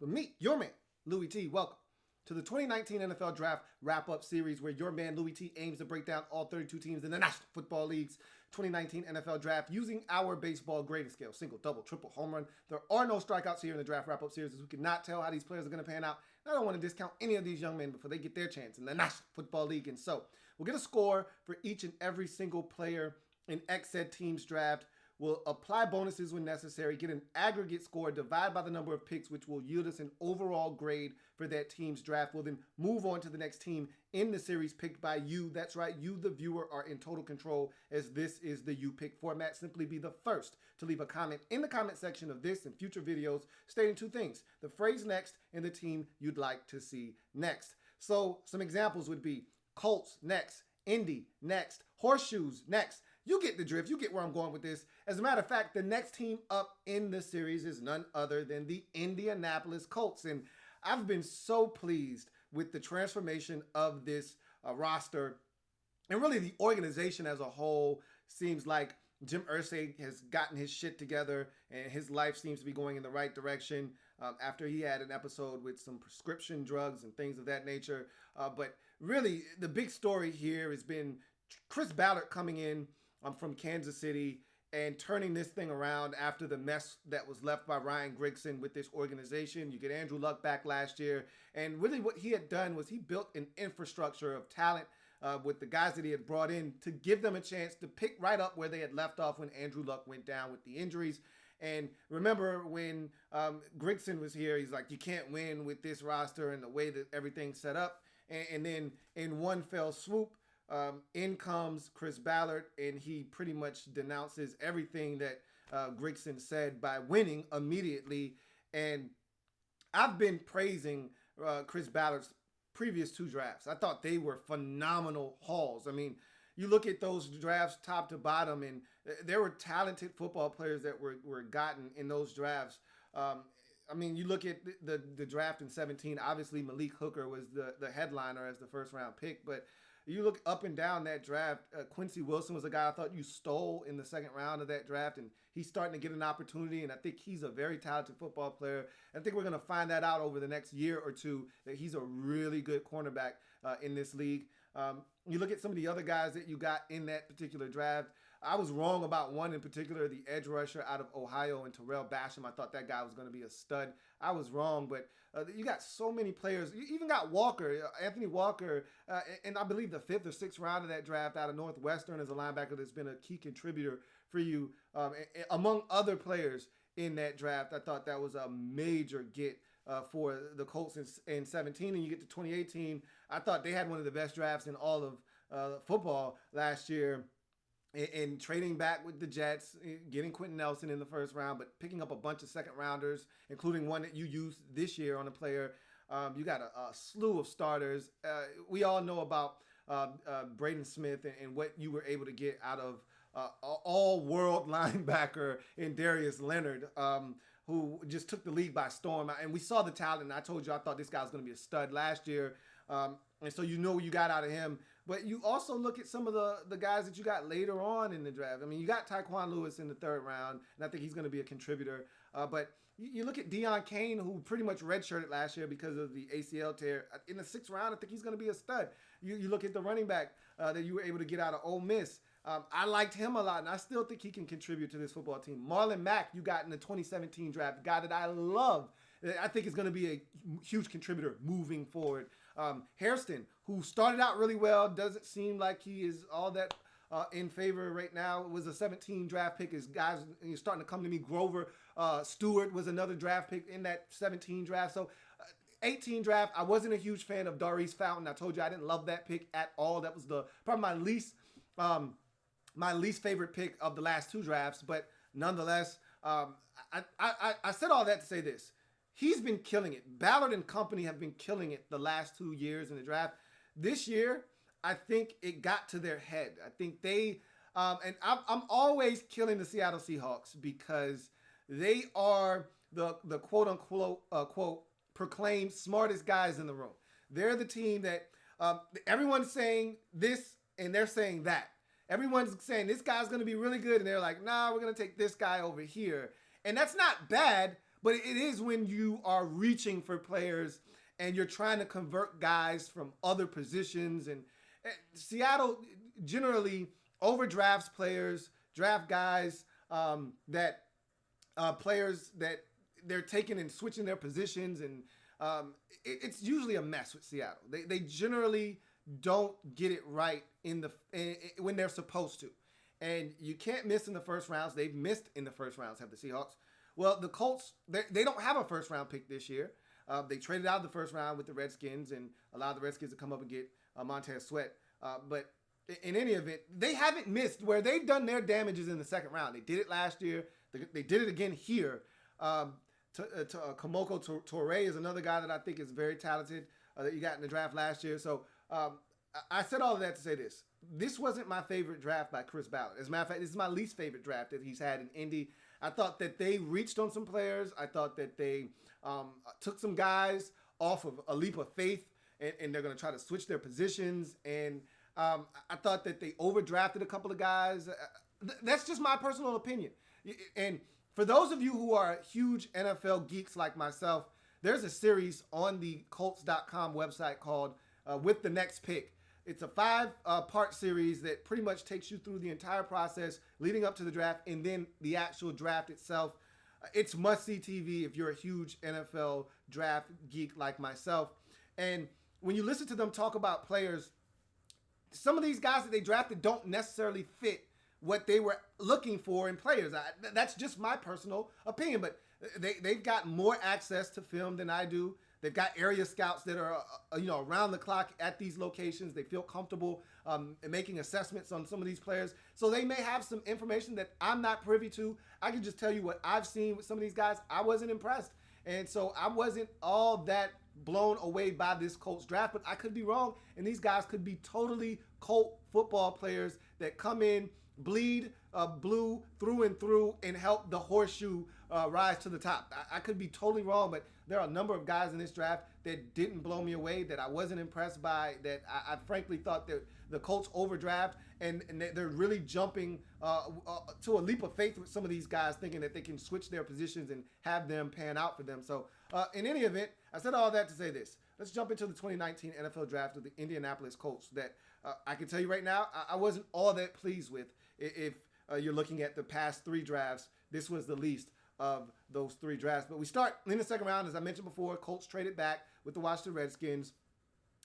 with me, your man, Louie Tee. Welcome to the 2019 NFL Draft Wrap-Up Series, where your man Louie Tee aims to break down all 32 teams in the National Football League's 2019 NFL Draft using our baseball grading scale: single, double, triple, home run. There are no strikeouts here in the Draft Wrap-Up Series, as we cannot tell how these players are going to pan out. And I don't want to discount any of these young men before they get their chance in the National Football League. And so we'll get a score for each and every single player in said team's draft. We'll apply bonuses when necessary, get an aggregate score, divide by the number of picks, which will yield us an overall grade for that team's draft. We'll then move on to the next team in the series picked by you. That's right, you, the viewer, are in total control, as this is the You Pick format. Simply be the first to leave a comment in the comment section of this and future videos stating two things: the phrase next and the team you'd like to see next. So some examples would be Colts next, Indy next, Horseshoes next. You get the drift. You get where I'm going with this. As a matter of fact, the next team up in the series is none other than the Indianapolis Colts. And I've been so pleased with the transformation of this roster. And really the organization as a whole. Seems like Jim Irsay has gotten his shit together and his life seems to be going in the right direction after he had an episode with some prescription drugs and things of that nature. But really, the big story here has been Chris Ballard coming in from Kansas City and turning this thing around after the mess that was left by Ryan Grigson with this organization. You get Andrew Luck back last year, and really what he had done was he built an infrastructure of talent with the guys that he had brought in to give them a chance to pick right up where they had left off when Andrew Luck went down with the injuries. And remember when Grigson was here, he's like, you can't win with this roster and the way that everything's set up. And then in one fell swoop, in comes Chris Ballard, and he pretty much denounces everything that Grigson said by winning immediately. And I've been praising Chris Ballard's previous two drafts. I thought they were phenomenal hauls. I mean, you look at those drafts top to bottom, and there were talented football players that were gotten in those drafts. I mean, you look at the draft in 2017, obviously Malik Hooker was the headliner as the first round pick, but you look up and down that draft, Quincy Wilson was a guy I thought you stole in the second round of that draft, and he's starting to get an opportunity, and I think he's a very talented football player. I think we're going to find that out over the next year or two, that he's a really good cornerback in this league. You look at some of the other guys that you got in that particular draft. I was wrong about one in particular, the edge rusher out of Ohio, and Terrell Basham. I thought that guy was going to be a stud. I was wrong, but you got so many players. You even got Walker, Anthony Walker, and I believe the 5th or 6th round of that draft out of Northwestern as a linebacker that's been a key contributor for you, among other players in that draft. I thought that was a major get for the Colts in 17, and you get to 2018. I thought they had one of the best drafts in all of football last year. In trading back with the Jets, getting Quentin Nelson in the first round, but picking up a bunch of second rounders, including one that you used this year on a player. You got a slew of starters. We all know about Braden Smith and what you were able to get out of all-world linebacker in Darius Leonard, who just took the league by storm. And we saw the talent, and I told you I thought this guy was going to be a stud last year. And so you know what you got out of him. But you also look at some of the guys that you got later on in the draft. I mean, you got Tyquan Lewis in the 3rd round, and I think he's going to be a contributor. But you look at Deion Kane, who pretty much redshirted last year because of the ACL tear. In the 6th round, I think he's going to be a stud. You look at the running back that you were able to get out of Ole Miss. I liked him a lot, and I still think he can contribute to this football team. Marlon Mack, you got in the 2017 draft, a guy that I love. I think is going to be a huge contributor moving forward. Hairston, who started out really well, doesn't seem like he is all that in favor right now. It was a 17 draft pick. His guys are starting to come to me. Grover Stewart was another draft pick in that 17 draft. So 18 draft, I wasn't a huge fan of Darius Fountain. I told you I didn't love that pick at all. That was probably my least favorite pick of the last two drafts. But nonetheless, I said all that to say this. He's been killing it. Ballard and company have been killing it the last 2 years in the draft. This year, I think it got to their head. I think they, and I'm always killing the Seattle Seahawks because they are the quote unquote quote proclaimed smartest guys in the room. They're the team that everyone's saying this and they're saying that. Everyone's saying this guy's going to be really good, and they're like, nah, we're going to take this guy over here. And that's not bad. but it is when you are reaching for players and you're trying to convert guys from other positions. And Seattle generally overdrafts players, draft guys that players that they're taking and switching their positions, and it's usually a mess with Seattle. They generally don't get it right when they're supposed to, and you can't miss in the first rounds. They've missed in the first rounds, have the Seahawks. Well, the Colts, they don't have a first round pick this year. They traded out the first round with the Redskins and allowed the Redskins to come up and get Montez Sweat. But in any event, they haven't missed where they've done their damages in the second round. They did it last year. They did it again here. Kamoko Toure is another guy that I think is very talented that you got in the draft last year. So I said all of that to say this. This wasn't my favorite draft by Chris Ballard. As a matter of fact, this is my least favorite draft that he's had in Indy. I thought that they reached on some players. I thought that they took some guys off of a leap of faith, and they're going to try to switch their positions. And I thought that they overdrafted a couple of guys. That's just my personal opinion. And for those of you who are huge NFL geeks like myself, there's a series on the Colts.com website called With the Next Pick. It's a 5-part series that pretty much takes you through the entire process leading up to the draft and then the actual draft itself. It's must-see TV if you're a huge NFL draft geek like myself. And when you listen to them talk about players, some of these guys that they drafted don't necessarily fit what they were looking for in players. That's just my personal opinion, but they've got more access to film than I do. They've got area scouts that are around the clock at these locations. They feel comfortable making assessments on some of these players. So they may have some information that I'm not privy to. I can just tell you what I've seen with some of these guys. I wasn't impressed. And so I wasn't all that blown away by this Colts draft, but I could be wrong. And these guys could be totally Colt football players that come in, bleed blue through and through, and help the horseshoe rise to the top. I could be totally wrong, but there are a number of guys in this draft that didn't blow me away, that I wasn't impressed by, that I frankly thought that the Colts overdraft, and they're really jumping to a leap of faith with some of these guys, thinking that they can switch their positions and have them pan out for them. So in any event, I said all that to say this. Let's jump into the 2019 NFL draft of the Indianapolis Colts that I can tell you right now, I wasn't all that pleased with. If you're looking at the past 3 drafts, this was the least of those 3 drafts. But we start in the second round. As I mentioned before, Colts traded back with the Washington Redskins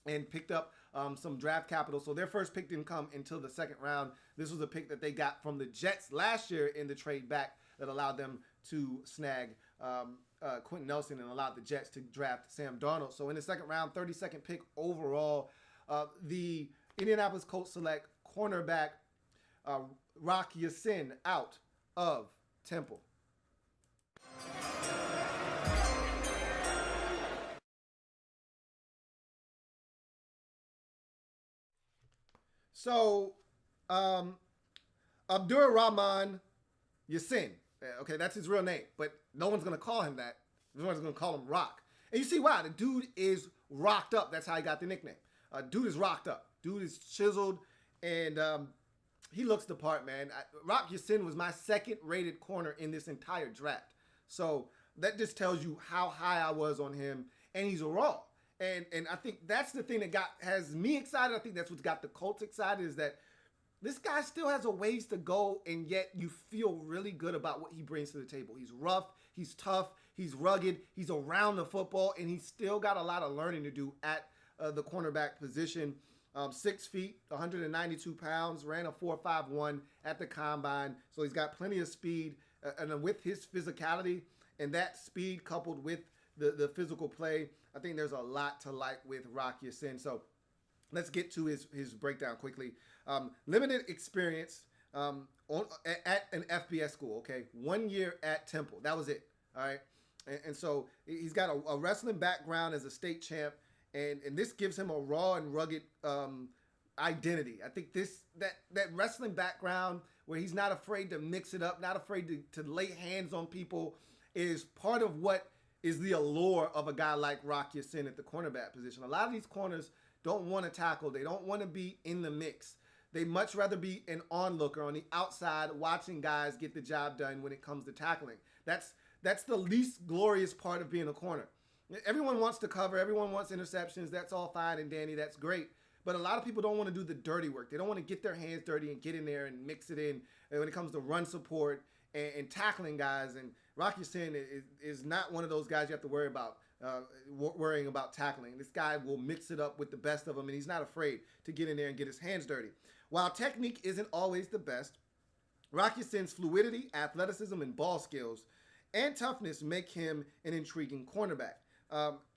and picked up some draft capital. So their first pick didn't come until the second round. This was a pick that they got from the Jets last year in the trade back that allowed them to snag Quentin Nelson and allowed the Jets to draft Sam Darnold. So in the second round, 32nd pick overall, the Indianapolis Colts select cornerback Rock Ya-Sin out of Temple. So, Abdur-Rahman Ya-Sin. Okay, that's his real name, but no one's going to call him that. Everyone's going to call him Rock. And you see why. The dude is rocked up. That's how he got the nickname. Dude is rocked up. Dude is chiseled, and he looks the part, man. Rock Ya-Sin was my second-rated corner in this entire draft. So that just tells you how high I was on him, and he's raw. And I think that's the thing that has me excited. I think that's what's got the Colts excited, is that this guy still has a ways to go, and yet you feel really good about what he brings to the table. He's rough, he's tough, he's rugged, he's around the football, and he's still got a lot of learning to do at the cornerback position. 6 feet, 192 pounds, ran a 4.51 at the combine. So he's got plenty of speed, and with his physicality and that speed coupled with the physical play, I think there's a lot to like with Rock Ya-Sin. So let's get to his breakdown quickly. Limited experience at an FBS school, okay? 1 year at Temple. That was it, all right? And so he's got a wrestling background as a state champ, and this gives him a raw and rugged identity. I think that wrestling background where he's not afraid to mix it up, not afraid to lay hands on people, is part of what is the allure of a guy like Rock Ya-Sin at the cornerback position. A lot of these corners don't want to tackle. They don't want to be in the mix. They much rather be an onlooker on the outside watching guys get the job done when it comes to tackling. That's That's the least glorious part of being a corner. Everyone wants to cover. Everyone wants interceptions. That's all fine and dandy. That's great. But a lot of people don't want to do the dirty work. They don't want to get their hands dirty and get in there and mix it in. And when it comes to run support and tackling guys, and Rock Ya-Sin is not one of those guys you have to worry about. Worrying about tackling. This guy will mix it up with the best of them, and he's not afraid to get in there and get his hands dirty. While technique isn't always the best, Rock Ya-Sin's fluidity, athleticism, and ball skills and toughness make him an intriguing cornerback.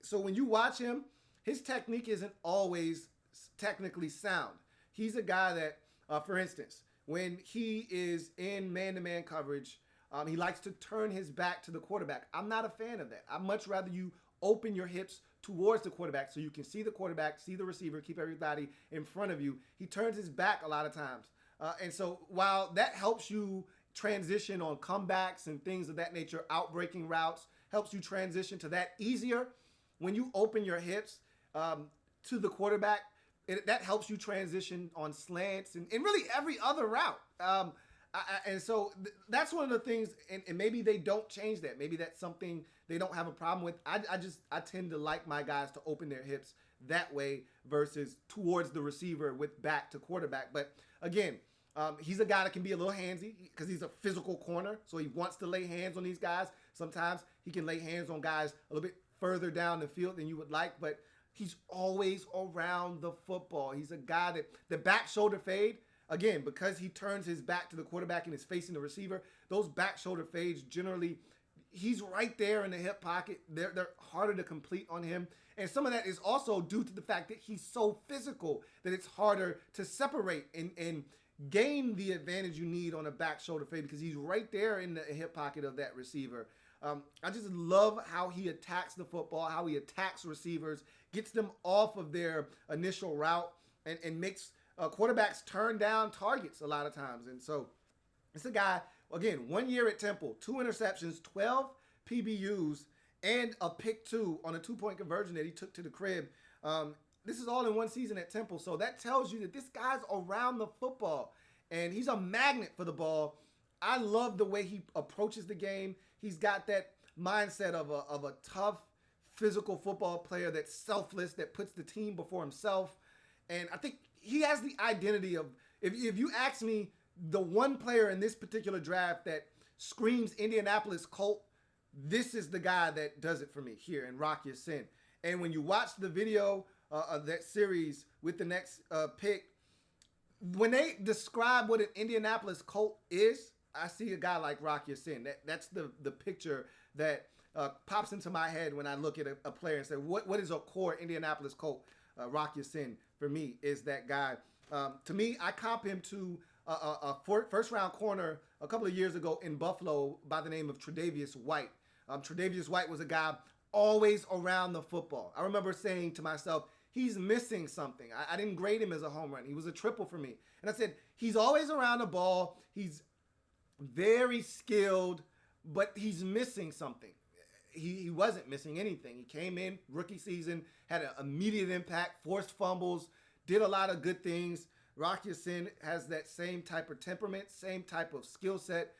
So when you watch him, his technique isn't always technically sound. He's a guy that, for instance, when he is in man-to-man coverage, he likes to turn his back to the quarterback. I'm not a fan of that. I'd much rather you open your hips towards the quarterback so you can see the quarterback, see the receiver, keep everybody in front of you. He turns his back a lot of times. And so while that helps you transition on comebacks and things of that nature, outbreaking routes, helps you transition to that easier, when you open your hips to the quarterback, that helps you transition on slants and really every other route. And so that's one of the things, and maybe they don't change that. Maybe that's something they don't have a problem with. I tend to like my guys to open their hips that way versus towards the receiver with back to quarterback. But again, he's a guy that can be a little handsy because he's a physical corner. So he wants to lay hands on these guys. Sometimes he can lay hands on guys a little bit further down the field than you would like, but he's always around the football. He's a guy that the back shoulder fade, again, because he turns his back to the quarterback and is facing the receiver, those back shoulder fades generally, he's right there in the hip pocket. They're harder to complete on him. And some of that is also due to the fact that he's so physical that it's harder to separate and gain the advantage you need on a back shoulder fade because he's right there in the hip pocket of that receiver. I just love how he attacks the football, how he attacks receivers, gets them off of their initial route, and makes quarterbacks turn down targets a lot of times. And so it's a guy, again, 1 year at Temple, 2 interceptions, 12 PBUs, and a pick 2 on a 2-point conversion that he took to the crib. This is all in 1 season at Temple. So that tells you that this guy's around the football, and he's a magnet for the ball. I love the way he approaches the game. He's got that mindset of a tough, physical football player that's selfless, that puts the team before himself. And I think he has the identity of, if you ask me, the one player in this particular draft that screams Indianapolis Colt, this is the guy that does it for me here in Rock Ya-Sin. And when you watch the video of that series with the next pick, when they describe what an Indianapolis Colt is, I see a guy like Rock Ya-Sin. That's the picture that pops into my head when I look at a player and say, what is a core Indianapolis Colt? Rock Ya-Sin, for me, is that guy. To me, I comp him to a first-round corner a couple of years ago in Buffalo by the name of Tre'Davious White. Tre'Davious White was a guy always around the football. I remember saying to myself, he's missing something. I didn't grade him as a home run. He was a triple for me. And I said, he's always around the ball. He's very skilled, but he's missing something. He wasn't missing anything. He came in, rookie season, had an immediate impact, forced fumbles, did a lot of good things. Rock Ya-Sin has that same type of temperament, same type of skill set.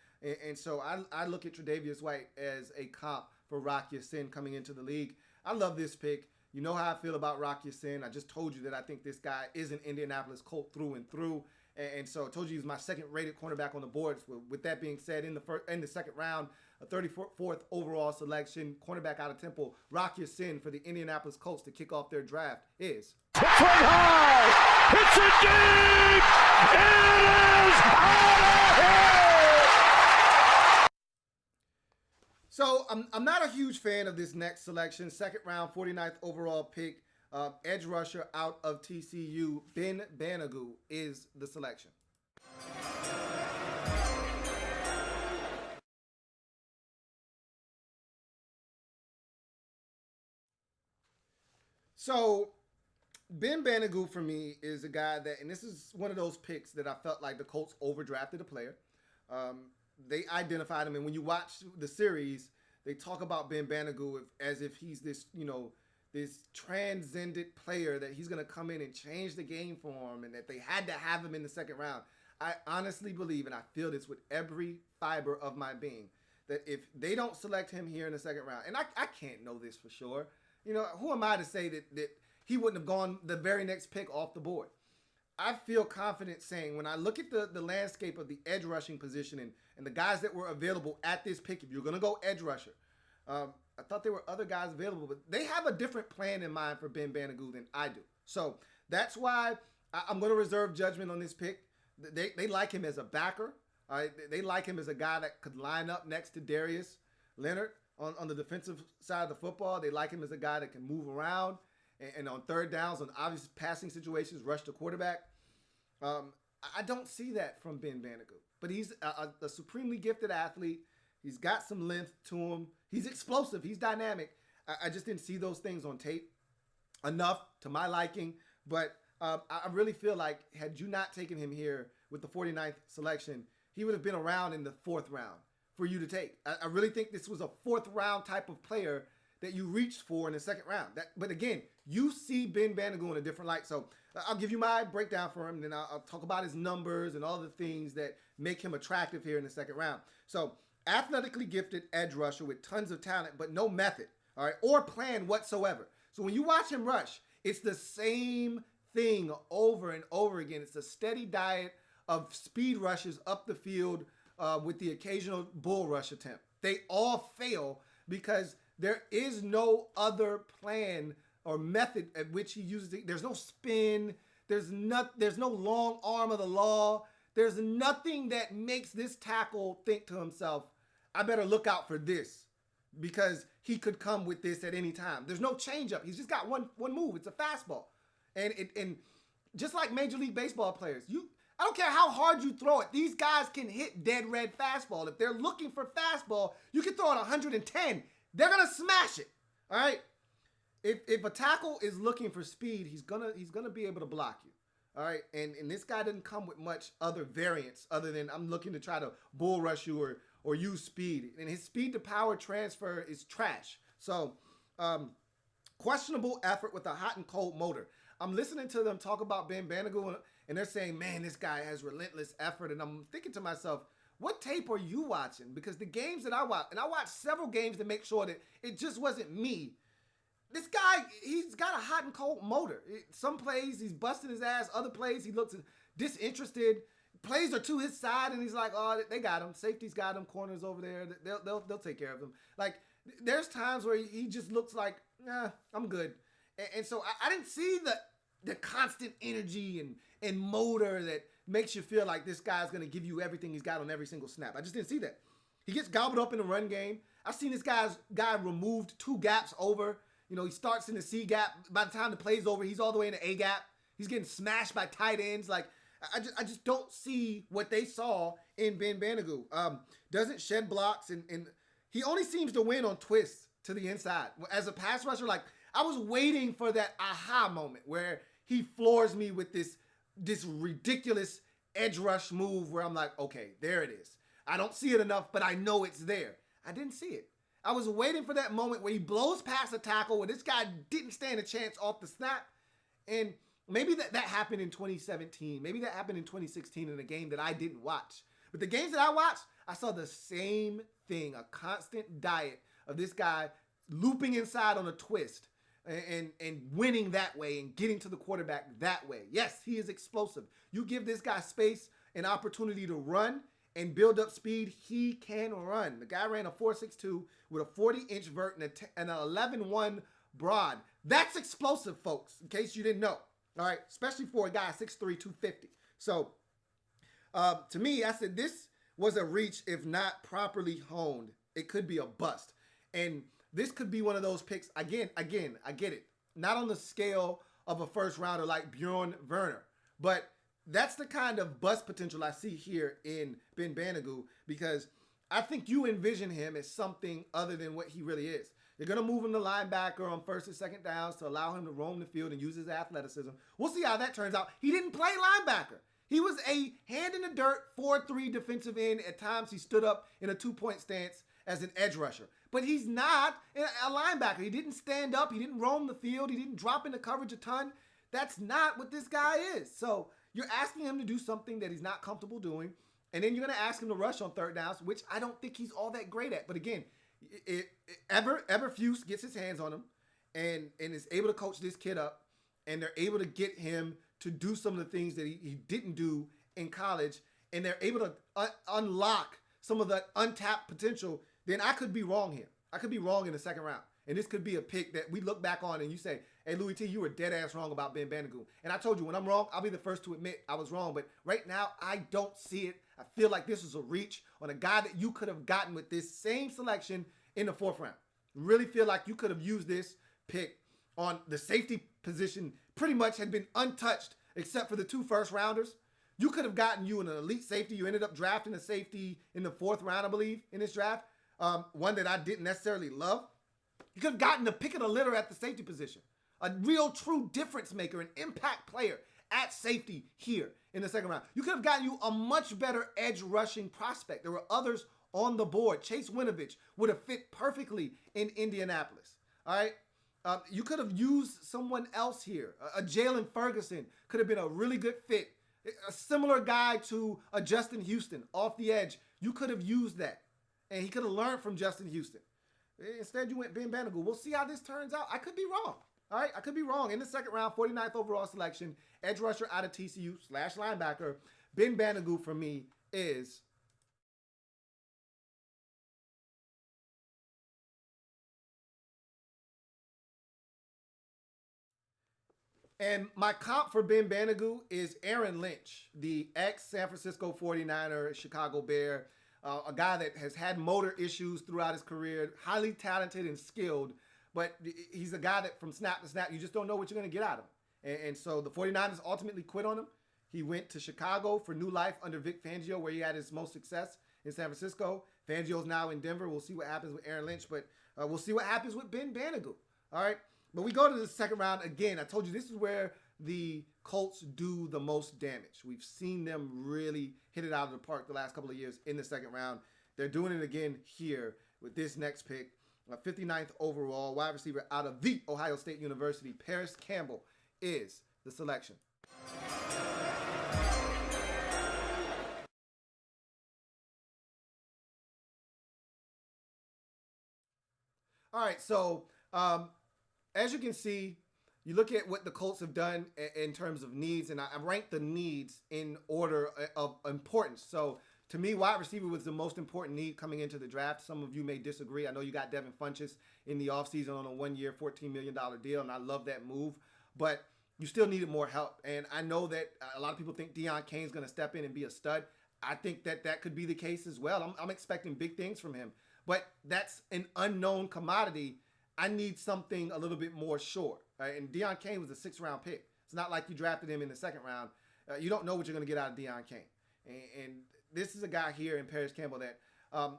And so I look at Tre'Davious White as a comp for Rock Ya-Sin coming into the league. I love this pick. You know how I feel about Rock Ya-Sin. I just told you that I think this guy is an Indianapolis Colt through and through. And so I told you he's my second-rated cornerback on the board. With that being said, in the second round, a 34th overall selection, cornerback out of Temple, Rock Ya-Sin for the Indianapolis Colts to kick off their draft is. Hits it high! Hits it deep! It is out of here! So I'm not a huge fan of this next selection. Second round, 49th overall pick. Edge rusher out of TCU, Ben Banogu is the selection. So Ben Banogu for me is a guy that, and this is one of those picks that I felt like the Colts overdrafted a player. They identified him, and when you watch the series, they talk about Ben Banogu as if he's this, this transcendent player that he's going to come in and change the game for him, and that they had to have him in the second round. I honestly believe, and I feel this with every fiber of my being, that if they don't select him here in the second round, and I can't know this for sure, who am I to say that he wouldn't have gone the very next pick off the board? I feel confident saying when I look at the landscape of the edge rushing position and the guys that were available at this pick, if you're going to go edge rusher, I thought there were other guys available, but they have a different plan in mind for Ben Banogu than I do. So that's why I'm going to reserve judgment on this pick. They like him as a backer. All right? They like him as a guy that could line up next to Darius Leonard on the defensive side of the football. They like him as a guy that can move around and on third downs, on obvious passing situations, rush the quarterback. I don't see that from Ben Banogu, but he's a supremely gifted athlete. He's got some length to him. He's explosive. He's dynamic. I just didn't see those things on tape enough to my liking, but I really feel like had you not taken him here with the 49th selection, he would have been around in the 4th round for you to take. I really think this was a 4th round type of player that you reached for in the 2nd round. But again, you see Ben Banogu in a different light. So I'll give you my breakdown for him, and then I'll talk about his numbers and all the things that make him attractive here in the 2nd round. So athletically gifted edge rusher with tons of talent, but no method, all right, or plan whatsoever. So when you watch him rush, it's the same thing over and over again. It's a steady diet of speed rushes up the field with the occasional bull rush attempt. They all fail because there is no other plan or method at which he uses it. There's no spin. There's no long arm of the law. There's nothing that makes this tackle think to himself, I better look out for this because he could come with this at any time. There's no changeup. He's just got one move. It's a fastball. And just like Major League Baseball players, I don't care how hard you throw it. These guys can hit dead red fastball. If they're looking for fastball, you can throw it 110. They're gonna smash it. All right. If a tackle is looking for speed, he's gonna be able to block you. All right. And this guy didn't come with much other variance other than I'm looking to try to bull rush you or use speed. And his speed to power transfer is trash. So questionable effort with a hot and cold motor. I'm listening to them talk about Ben Banogu and they're saying, man, this guy has relentless effort. And I'm thinking to myself, what tape are you watching? Because the games that I watch, and I watched several games to make sure that it just wasn't me. This guy, he's got a hot and cold motor. Some plays, he's busting his ass. Other plays, he looks disinterested. Plays are to his side, and he's like, oh, they got him. Safety's got him. Corners over there. They'll take care of him. Like, there's times where he just looks like, nah, I'm good. And so I didn't see the constant energy and motor that makes you feel like this guy's going to give you everything he's got on every single snap. I just didn't see that. He gets gobbled up in the run game. I've seen this guy removed 2 gaps over. He starts in the C gap. By the time the play's over, he's all the way in the A gap. He's getting smashed by tight ends. Like, I just don't see what they saw in Ben Banogu. Doesn't shed blocks, and he only seems to win on twists to the inside. As a pass rusher, like, I was waiting for that aha moment where he floors me with this ridiculous edge rush move where I'm like, okay, there it is. I don't see it enough, but I know it's there. I didn't see it. I was waiting for that moment where he blows past a tackle where this guy didn't stand a chance off the snap. And maybe that happened in 2017. Maybe that happened in 2016 in a game that I didn't watch. But the games that I watched, I saw the same thing, a constant diet of this guy looping inside on a twist and winning that way and getting to the quarterback that way. Yes, he is explosive. You give this guy space, an opportunity to run and build up speed, he can run. The guy ran a 4.62 with a 40-inch vert and an 11.1 broad. That's explosive, folks, in case you didn't know. All right, especially for a guy 6'3", 250. So, to me, I said this was a reach if not properly honed. It could be a bust. And this could be one of those picks, again, I get it. Not on the scale of a first rounder like Bjorn Werner, but that's the kind of bust potential I see here in Ben Banogu because I think you envision him as something other than what he really is. You're going to move him to linebacker on first and second downs to allow him to roam the field and use his athleticism. We'll see how that turns out. He didn't play linebacker. He was a hand in the dirt 4-3 defensive end. At times he stood up in a 2-point stance as an edge rusher. But he's not a linebacker. He didn't stand up. He didn't roam the field. He didn't drop into coverage a ton. That's not what this guy is. So you're asking him to do something that he's not comfortable doing. And then you're going to ask him to rush on third downs, which I don't think he's all that great at. But again, Eberflus gets his hands on him and is able to coach this kid up, and they're able to get him to do some of the things that he didn't do in college, and they're able to unlock some of the untapped potential, then I could be wrong here. I could be wrong in the second round. And this could be a pick that we look back on and you say, hey, Louie Tee, you were dead ass wrong about Ben Banogu. And I told you, when I'm wrong, I'll be the first to admit I was wrong. But right now, I don't see it. I feel like this was a reach on a guy that you could have gotten with this same selection in the fourth round. Really feel like you could have used this pick on the safety position, pretty much had been untouched except for the 2 first rounders. You could have gotten you an elite safety. You ended up drafting a safety in the 4th round, I believe, in this draft. One that I didn't necessarily love. You could have gotten the pick of the litter at the safety position. A real true difference maker, an impact player at safety here in the second round. You could have gotten you a much better edge rushing prospect. There were others on the board. Chase Winovich would have fit perfectly in Indianapolis. All right. You could have used someone else here. A Jalen Ferguson could have been a really good fit. A similar guy to a Justin Houston off the edge. You could have used that. And he could have learned from Justin Houston. Instead, you went Ben Banogu. We'll see how this turns out. I could be wrong. All right, I could be wrong. In the second round, 49th overall selection, edge rusher out of TCU / linebacker. Ben Banogu for me is and my comp for Ben Banogu is Aaron Lynch, the ex-San Francisco 49er, Chicago Bear, a guy that has had motor issues throughout his career, highly talented and skilled, but he's a guy that from snap to snap, you just don't know what you're going to get out of him. And so the 49ers ultimately quit on him. He went to Chicago for new life under Vic Fangio, where he had his most success in San Francisco. Fangio's now in Denver. We'll see what happens with Aaron Lynch, but we'll see what happens with Ben Banogu. All right. But we go to the second round again. I told you this is where the Colts do the most damage. We've seen them really hit it out of the park the last couple of years in the second round. They're doing it again here with this next pick. 59th overall, wide receiver out of the Ohio State University, Parris Campbell is the selection. All right, so as you can see, you look at what the Colts have done in terms of needs, and I ranked the needs in order of importance. So to me, wide receiver was the most important need coming into the draft. Some of you may disagree. I know you got Devin Funchess in the offseason on a 1-year, $14 million deal, and I love that move. But you still needed more help. And I know that a lot of people think Deon Cain's going to step in and be a stud. I think that could be the case as well. I'm expecting big things from him. But that's an unknown commodity. I need something a little bit more sure. Right? And Deon Cain was a 6th-round pick. It's not like you drafted him in the 2nd round. You don't know what you're going to get out of Deon Cain. And this is a guy here in Parris Campbell that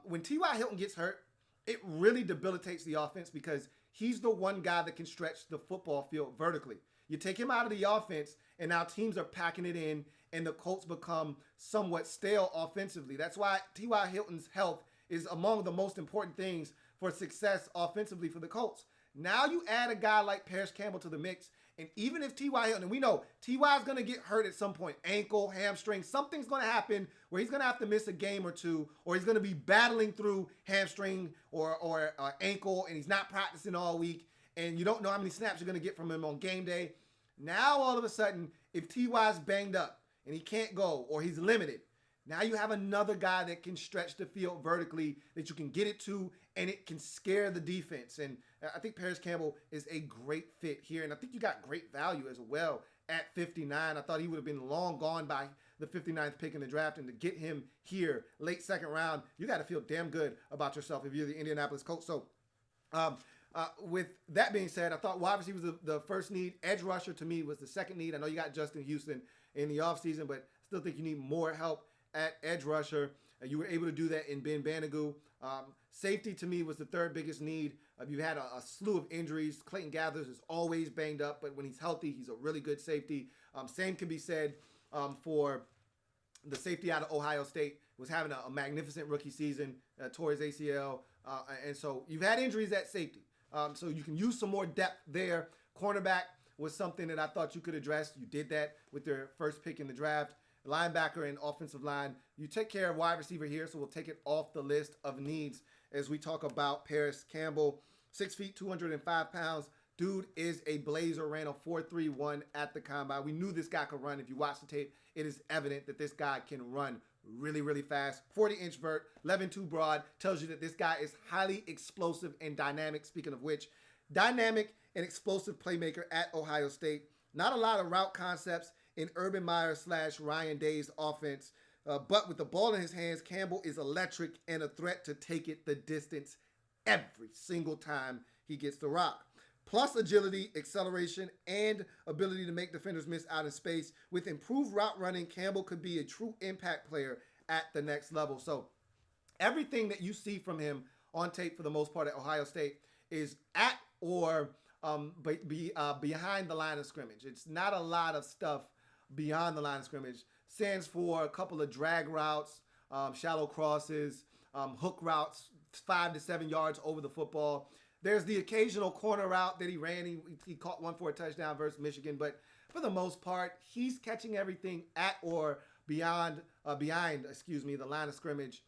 when T.Y. Hilton gets hurt, it really debilitates the offense because he's the one guy that can stretch the football field vertically. You take him out of the offense, and now teams are packing it in, and the Colts become somewhat stale offensively. That's why T.Y. Hilton's health is among the most important things for success offensively for the Colts. Now you add a guy like Parris Campbell to the mix, and even if T.Y. Hilton, and we know T.Y. is going to get hurt at some point, ankle, hamstring, something's going to happen where he's going to have to miss a game or two, or he's going to be battling through hamstring or ankle, and he's not practicing all week, and you don't know how many snaps you're going to get from him on game day. Now all of a sudden, if T.Y. is banged up and he can't go or he's limited, now you have another guy that can stretch the field vertically that you can get it to, and it can scare the defense. And I think Parris Campbell is a great fit here, and I think you got great value as well at 59. I thought he would have been long gone by the 59th pick in the draft, and to get him here late 2nd round, you got to feel damn good about yourself if you're the Indianapolis Colts. So with that being said, I thought wide receiver was the first need. Edge rusher to me was the second need. I know you got Justin Houston in the offseason, but still think you need more help at edge rusher. You were able to do that in Ben Banogu. Safety to me was the 3rd biggest need. You had a slew of injuries. Clayton Gathers is always banged up, but when he's healthy, he's a really good safety. Same can be said for the safety out of Ohio State. Was having a magnificent rookie season, tore his ACL. And so you've had injuries at safety. So you can use some more depth there. Cornerback was something that I thought you could address. You did that with their first pick in the draft. linebacker and offensive line. You take care of wide receiver here, so we'll take it off the list of needs as we talk about Parris Campbell. 6 feet, 205 pounds. Dude is a blazer, ran a 4.31 at the combine. We knew this guy could run. If you watch the tape, it is evident that this guy can run really, really fast. 40-inch vert, 11.2 broad, tells you that this guy is highly explosive and dynamic. Speaking of which, dynamic and explosive playmaker at Ohio State. Not a lot of route concepts in Urban Meyer / Ryan Day's offense. But with the ball in his hands, Campbell is electric and a threat to take it the distance every single time he gets the rock. Plus agility, acceleration, and ability to make defenders miss out in space. With improved route running, Campbell could be a true impact player at the next level. So everything that you see from him on tape for the most part at Ohio State is at or behind the line of scrimmage. It's not a lot of stuff beyond the line of scrimmage. Stands for a couple of drag routes, shallow crosses, hook routes, 5 to 7 yards over the football. There's the occasional corner route that he ran. He caught one for a touchdown versus Michigan, but for the most part, he's catching everything at or behind the line of scrimmage.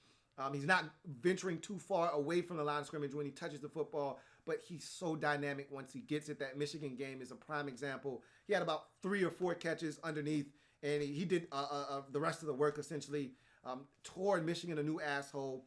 He's not venturing too far away from the line of scrimmage when he touches the football, but he's so dynamic once he gets it. That Michigan game is a prime example. He had about 3 or 4 catches underneath, and he did the rest of the work essentially. Toward Michigan a new asshole.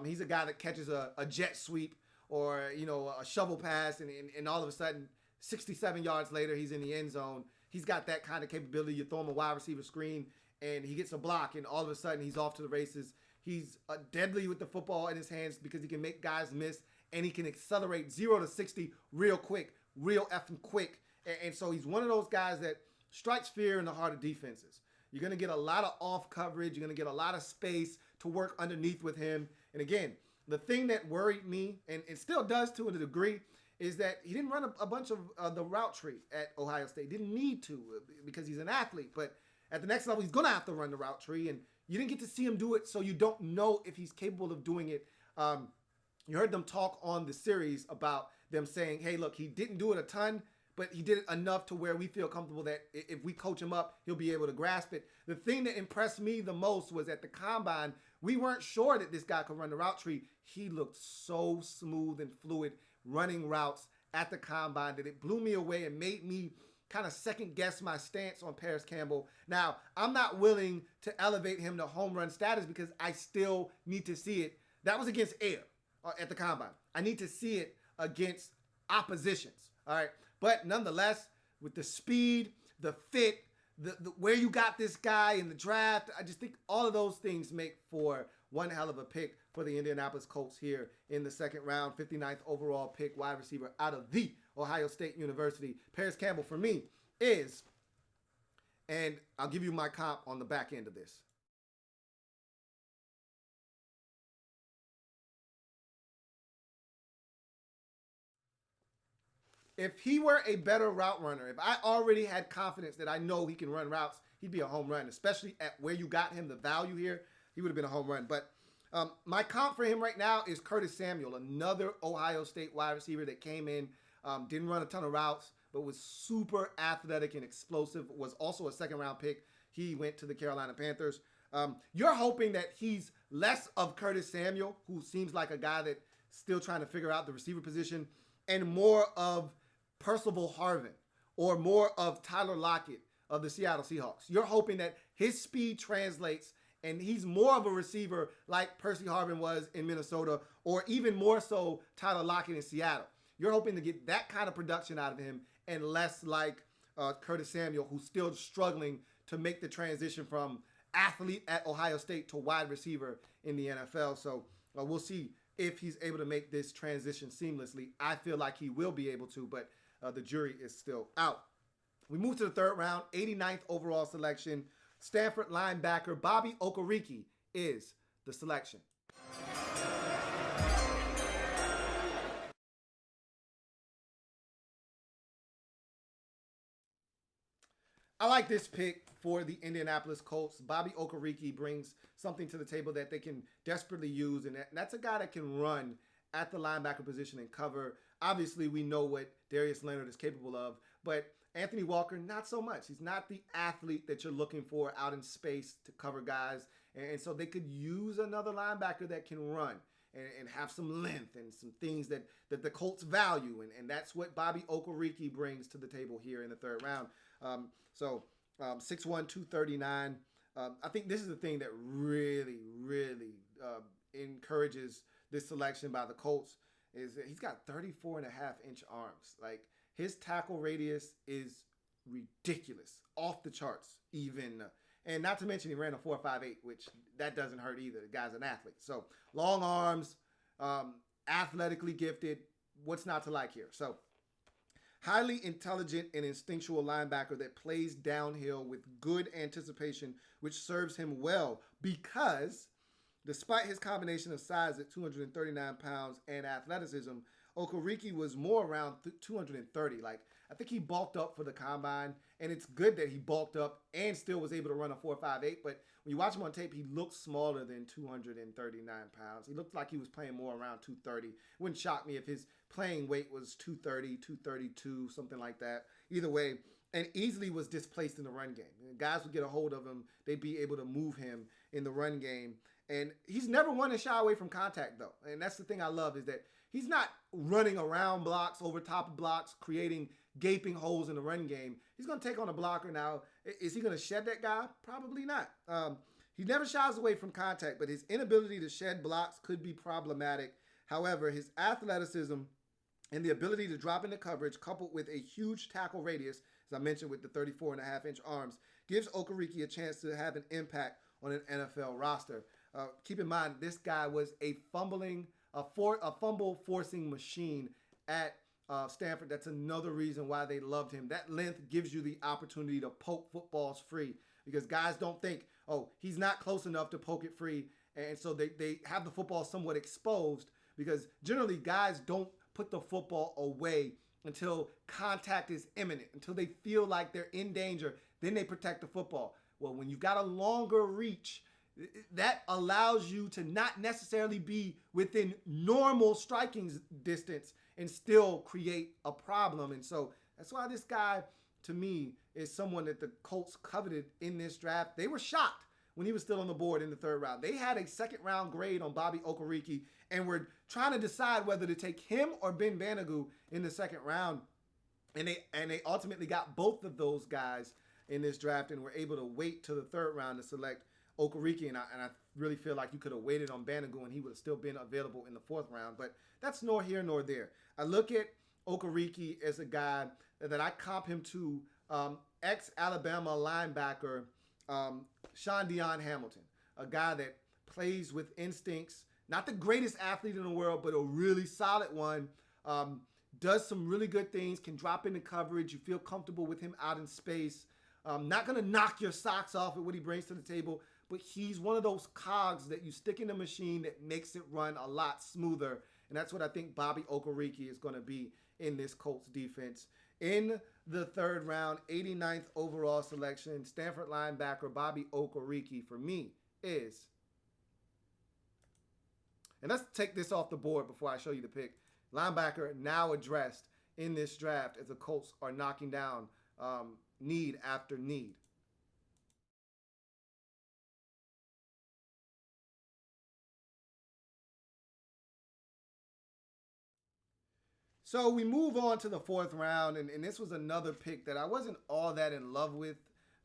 He's a guy that catches a jet sweep or a shovel pass, and all of a sudden 67 yards later he's in the end zone. He's got that kind of capability. You throw him a wide receiver screen and he gets a block, and all of a sudden he's off to the races. He's deadly with the football in his hands because he can make guys miss, and he can accelerate 0 to 60 real quick, real effing quick. And so he's one of those guys that strikes fear in the heart of defenses. You're going to get a lot of off coverage. You're going to get a lot of space to work underneath with him. And again, the thing that worried me, and it still does to a degree, is that he didn't run a bunch of the route tree at Ohio State. Didn't need to because he's an athlete. But at the next level, he's going to have to run the route tree. And you didn't get to see him do it, so you don't know if he's capable of doing it. You heard them talk on the series about them saying, hey, look, he didn't do it a ton, but he did it enough to where we feel comfortable that if we coach him up, he'll be able to grasp it. The thing that impressed me the most was at the combine, we weren't sure that this guy could run the route tree. He looked so smooth and fluid running routes at the combine that it blew me away and made me kind of second guess my stance on Parris Campbell. Now, I'm not willing to elevate him to home run status because I still need to see it. That was against air at the combine. I need to see it against oppositions. All right. But nonetheless, with the speed, the fit, the where you got this guy in the draft, I just think all of those things make for one hell of a pick for the Indianapolis Colts here in the second round. 59th overall pick, wide receiver out of the Ohio State University. Parris Campbell for me is, and I'll give you my comp on the back end of this. If he were a better route runner, if I already had confidence that I know he can run routes, he'd be a home run, especially at where you got him, the value here, he would have been a home run. But my comp for him right now is Curtis Samuel, another Ohio State wide receiver that came in, didn't run a ton of routes, but was super athletic and explosive, was also a second-round pick. He went to the Carolina Panthers. You're hoping that he's less of Curtis Samuel, who seems like a guy that's still trying to figure out the receiver position, and more of Percival Harvin or more of Tyler Lockett of the Seattle Seahawks. You're hoping that his speed translates and he's more of a receiver like Percy Harvin was in Minnesota, or even more so Tyler Lockett in Seattle. You're hoping to get that kind of production out of him and less like Curtis Samuel, who's still struggling to make the transition from athlete at Ohio State to wide receiver in the NFL. So we'll see if he's able to make this transition seamlessly. I feel like he will be able to, but the jury is still out. We move to the third round, 89th overall selection. Stanford linebacker Bobby Okereke is the selection. I like this pick for the Indianapolis Colts. Bobby Okereke brings something to the table that they can desperately use, and that's a guy that can run at the linebacker position and cover. Obviously, we know what Darius Leonard is capable of, but Anthony Walker, not so much. He's not the athlete that you're looking for out in space to cover guys. And so they could use another linebacker that can run and have some length and some things that the Colts value. And that's what Bobby Okereke brings to the table here in the third round. 6'1", 239. I think this is the thing that really, really encourages this selection by the Colts is that he's got 34.5-inch arms. Like, his tackle radius is ridiculous, off the charts even. And not to mention he ran a 4.58, which that doesn't hurt either. The guy's an athlete. So long arms, athletically gifted. What's not to like here? So highly intelligent and instinctual linebacker that plays downhill with good anticipation, which serves him well because despite his combination of size at 239 pounds and athleticism, Okereke was more around 230. Like, I think he bulked up for the combine, and it's good that he bulked up and still was able to run a 4.58. But when you watch him on tape, he looks smaller than 239 pounds. He looked like he was playing more around 230. It wouldn't shock me if his playing weight was 230, 232, something like that. Either way, and easily was displaced in the run game. Guys would get a hold of him. They'd be able to move him in the run game. And he's never one to shy away from contact, though. And that's the thing I love is that he's not running around blocks, over top of blocks, creating gaping holes in the run game. He's going to take on a blocker now. Is he going to shed that guy? Probably not. He never shies away from contact, but his inability to shed blocks could be problematic. However, his athleticism and the ability to drop into coverage, coupled with a huge tackle radius, as I mentioned with the 34.5-inch arms, gives Okereke a chance to have an impact on an NFL roster. Keep in mind, this guy was a fumble forcing machine at Stanford. That's another reason why they loved him. That length gives you the opportunity to poke footballs free because guys don't think, oh, he's not close enough to poke it free. And so they have the football somewhat exposed because generally guys don't put the football away until contact is imminent, until they feel like they're in danger. Then they protect the football. Well, when you've got a longer reach, that allows you to not necessarily be within normal striking distance and still create a problem. And so that's why this guy, to me, is someone that the Colts coveted in this draft. They were shocked when he was still on the board in the third round. They had a second-round grade on Bobby Okereke and were trying to decide whether to take him or Ben Banogu in the second round. And they ultimately got both of those guys in this draft and were able to wait to the third round to select Okereke, and I really feel like you could have waited on Banogu and he would have still been available in the fourth round, but that's nor here nor there. I look at Okereke as a guy that I comp him to ex-Alabama linebacker Sean Dion Hamilton, a guy that plays with instincts, not the greatest athlete in the world, but a really solid one, does some really good things, can drop into coverage. You feel comfortable with him out in space. Not going to knock your socks off at what he brings to the table, but he's one of those cogs that you stick in the machine that makes it run a lot smoother. And that's what I think Bobby Okereke is going to be in this Colts defense. In the third round, 89th overall selection, Stanford linebacker Bobby Okereke for me is. And let's take this off the board before I show you the pick. Linebacker now addressed in this draft as the Colts are knocking down need after need. So we move on to the fourth round, and this was another pick that I wasn't all that in love with.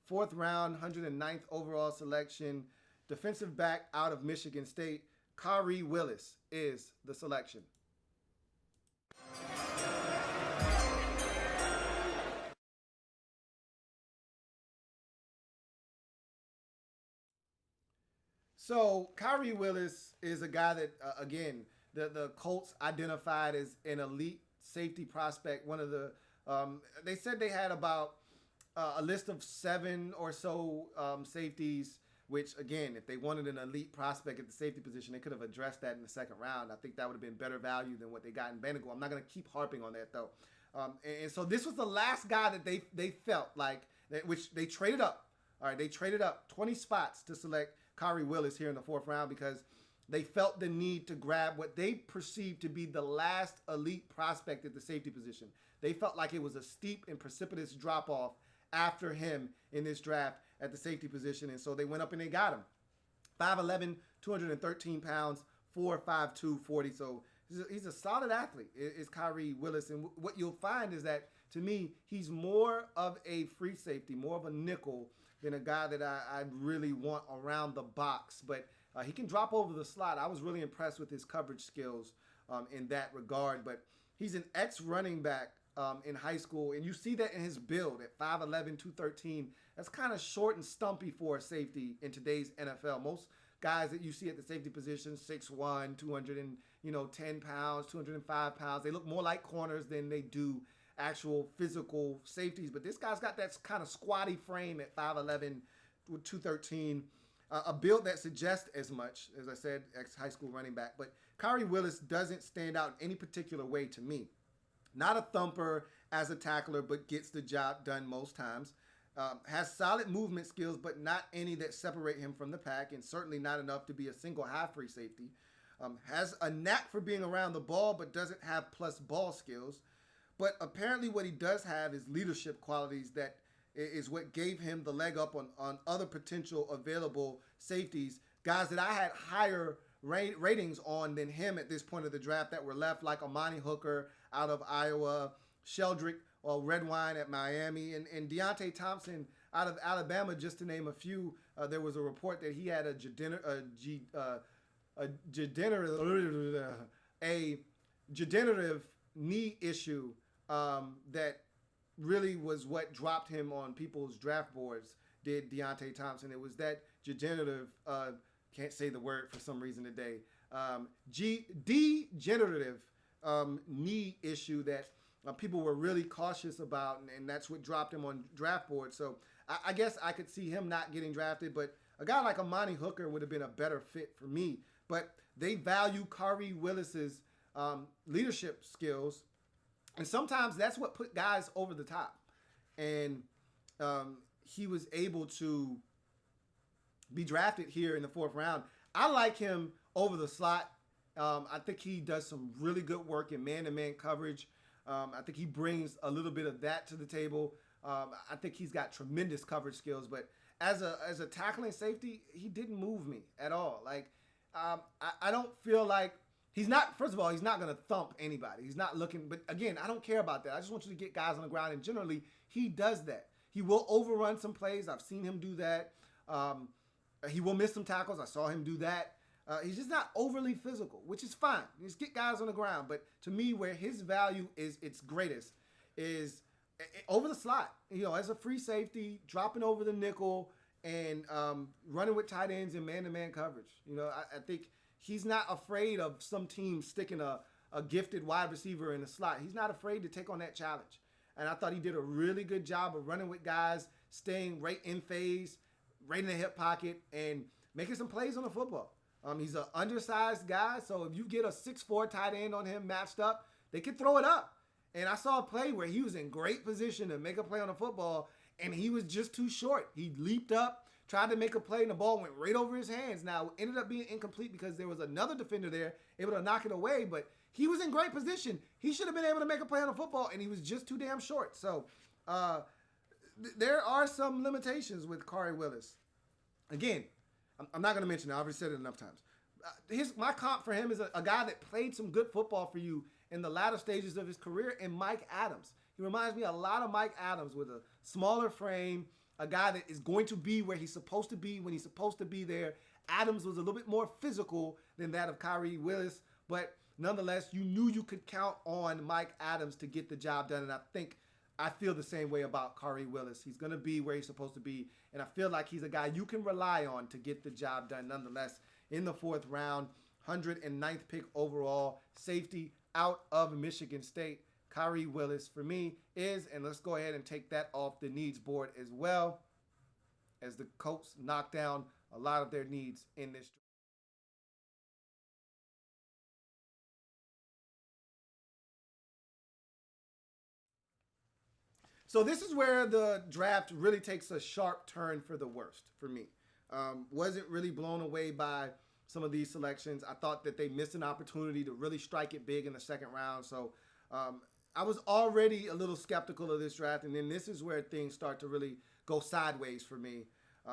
Fourth round, 109th overall selection, defensive back out of Michigan State, Khari Willis is the selection. So Khari Willis is a guy that, again, the Colts identified as an elite safety prospect. One of the, they said they had about a list of 7 or so safeties, which, again, if they wanted an elite prospect at the safety position, they could have addressed that in the second round. I think that would have been better value than what they got in Banogu. I'm not going to keep harping on that, though. And so this was the last guy that they felt like, which they traded up. All right, they traded up 20 spots to select Khari Willis here in the fourth round because they felt the need to grab what they perceived to be the last elite prospect at the safety position. They felt like it was a steep and precipitous drop-off after him in this draft at the safety position, and so they went up and they got him. 5'11", 213 pounds, 4'5", 40. So he's a solid athlete, is Khari Willis. And what you'll find is that, to me, he's more of a free safety, more of a nickel than a guy that I really want around the box. But he can drop over the slot. I was really impressed with his coverage skills in that regard. But he's an ex-running back in high school, and you see that in his build at 5'11", 213. That's kind of short and stumpy for a safety in today's NFL. Most guys that you see at the safety position, 6'1", 210 pounds, 205 pounds, they look more like corners than they do actual physical safeties. But this guy's got that kind of squatty frame at 5'11", 213. A build that suggests as much, as I said, ex-high school running back. But Khari Willis doesn't stand out in any particular way to me. Not a thumper as a tackler, but gets the job done most times. Has solid movement skills, but not any that separate him from the pack, and certainly not enough to be a single half free safety. Has a knack for being around the ball, but doesn't have plus ball skills. But apparently what he does have is leadership qualities that is what gave him the leg up on other potential available safeties, guys that I had higher ratings on than him at this point of the draft that were left, like Amani Hooker out of Iowa, Sheldrick or Redwine at Miami, and Deontay Thompson out of Alabama, just to name a few. There was a report that he had a degenerative knee issue that really was what dropped him on people's draft boards, did Deontay Thompson. It was that degenerative, can't say the word for some reason today, degenerative knee issue that people were really cautious about, and that's what dropped him on draft boards. So I guess I could see him not getting drafted, but a guy like Amani Hooker would have been a better fit for me. But they value Khari Willis's leadership skills, and sometimes that's what put guys over the top. And he was able to be drafted here in the 4th round. I like him over the slot. I think he does some really good work in man-to-man coverage. I think he brings a little bit of that to the table. I think he's got tremendous coverage skills, but as a tackling safety, he didn't move me at all. Like, I don't feel like he's not, first of all, he's not going to thump anybody. He's not looking, but again, I don't care about that. I just want you to get guys on the ground, and generally, he does that. He will overrun some plays. I've seen him do that. He will miss some tackles. I saw him do that. He's just not overly physical, which is fine. Just get guys on the ground. But to me, where his value is its greatest is over the slot. As a free safety, dropping over the nickel, and running with tight ends and man-to-man coverage. I think he's not afraid of some team sticking a gifted wide receiver in the slot. He's not afraid to take on that challenge. And I thought he did a really good job of running with guys, staying right in phase, right in the hip pocket, and making some plays on the football. He's an undersized guy, so if you get a 6'4" tight end on him matched up, they can throw it up. And I saw a play where he was in great position to make a play on the football, and he was just too short. He leaped up, tried to make a play, and the ball went right over his hands. Now, ended up being incomplete because there was another defender there able to knock it away, but he was in great position. He should have been able to make a play on the football, and he was just too damn short. So there are some limitations with Khari Willis. Again, I'm not going to mention it. I've already said it enough times. My comp for him is a guy that played some good football for you in the latter stages of his career, and Mike Adams. He reminds me a lot of Mike Adams with a smaller frame, a guy that is going to be where he's supposed to be when he's supposed to be there. Adams was a little bit more physical than that of Khari Willis, but nonetheless, you knew you could count on Mike Adams to get the job done, and I feel the same way about Khari Willis. He's going to be where he's supposed to be, and I feel like he's a guy you can rely on to get the job done nonetheless. In the 4th round, 109th pick overall, safety out of Michigan State. Khari Willis for me is, and let's go ahead and take that off the needs board as well, as the Colts knock down a lot of their needs in this. So this is where the draft really takes a sharp turn for the worst for me. Wasn't really blown away by some of these selections. I thought that they missed an opportunity to really strike it big in the second round. So I was already a little skeptical of this draft, and then this is where things start to really go sideways for me.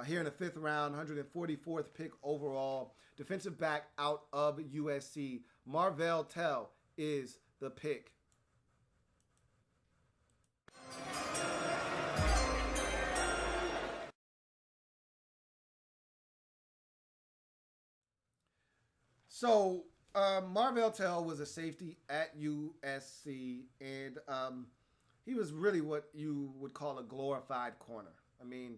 Here in the 5th round, 144th pick overall, defensive back out of USC, Marvell Tell is the pick. So Marvell Tell was a safety at USC, and he was really what you would call a glorified corner. I mean,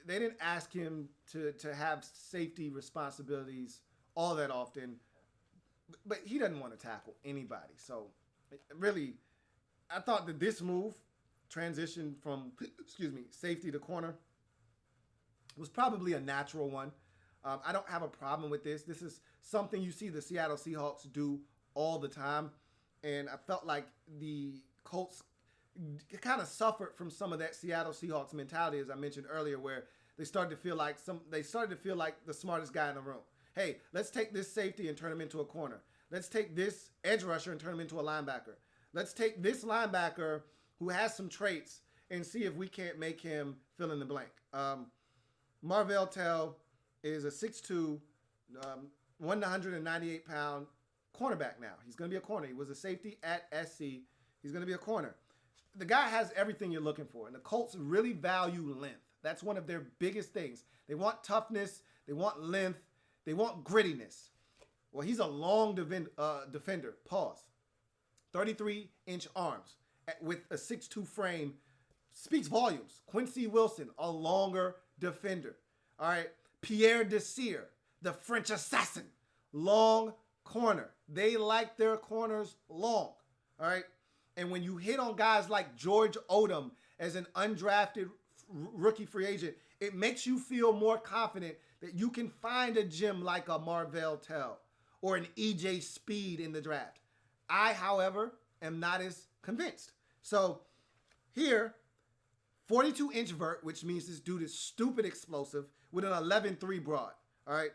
they didn't ask him to have safety responsibilities all that often, but he doesn't want to tackle anybody. So really, I thought that this move, transition from, safety to corner, was probably a natural one. I don't have a problem with this. This is something you see the Seattle Seahawks do all the time, and I felt like the Colts kind of suffered from some of that Seattle Seahawks mentality, as I mentioned earlier, where they started to feel like the smartest guy in the room. Hey, let's take this safety and turn him into a corner. Let's take this edge rusher and turn him into a linebacker. Let's take this linebacker who has some traits and see if we can't make him fill in the blank. Marvell Tell is a 6'2", 198-pound cornerback now. He's going to be a corner. He was a safety at SC. He's going to be a corner. The guy has everything you're looking for, and the Colts really value length. That's one of their biggest things. They want toughness. They want length. They want grittiness. Well, he's a long defender. Pause. 33-inch arms with a 6'2" frame speaks volumes. Quincy Wilson, a longer defender. All right. Pierre Desir, the French assassin, long corner. They like their corners long. All right. And when you hit on guys like George Odom as an undrafted rookie free agent, it makes you feel more confident that you can find a gem like a Marvell Tell or an EJ Speed in the draft. I, however, am not as convinced. So here, 42-inch vert, which means this dude is stupid explosive with an 11.3 broad. All right.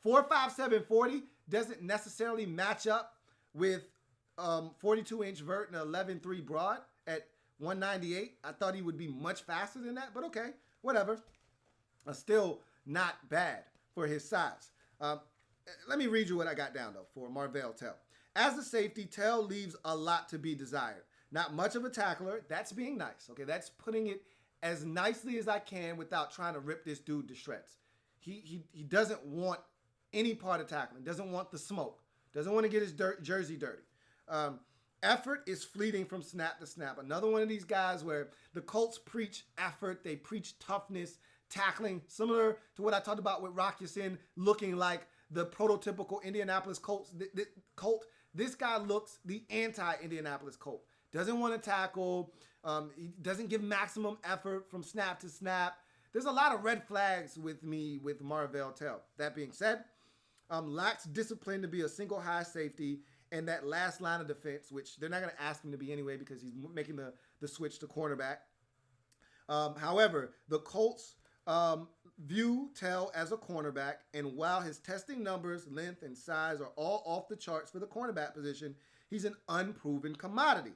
4.57 40 doesn't necessarily match up with 42-inch vert and 11.3 broad at 198. I thought he would be much faster than that, but okay, whatever. Still not bad for his size. Let me read you what I got down, though, for Marvell Tell. As a safety, Tell leaves a lot to be desired. Not much of a tackler. That's being nice. Okay, that's putting it as nicely as I can without trying to rip this dude to shreds. He doesn't want any part of tackling. Doesn't want the smoke. Doesn't want to get his jersey dirty. Effort is fleeting from snap to snap. Another one of these guys where the Colts preach effort. They preach toughness, tackling, similar to what I talked about with Rock Ya-Sin, looking like the prototypical Indianapolis Colts. This guy looks the anti-Indianapolis Colt. Doesn't want to tackle. He doesn't give maximum effort from snap to snap. There's a lot of red flags with me with Marvell Tell. That being said, lacks discipline to be a single high safety and that last line of defense, which they're not going to ask him to be anyway because he's making the switch to cornerback. However, the Colts view Tell as a cornerback, and while his testing numbers, length, and size are all off the charts for the cornerback position, he's an unproven commodity.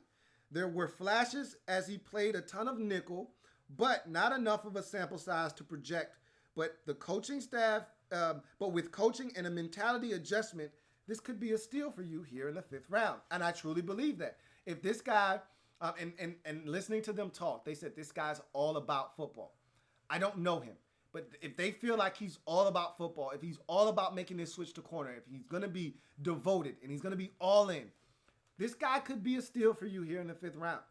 There were flashes as he played a ton of nickel, but not enough of a sample size to project. But the coaching staff, but with coaching and a mentality adjustment, this could be a steal for you here in the 5th round. And I truly believe that. If this guy, and listening to them talk, they said this guy's all about football. I don't know him. But if they feel like he's all about football, if he's all about making this switch to corner, if he's going to be devoted and he's going to be all in, this guy could be a steal for you here in the 5th round.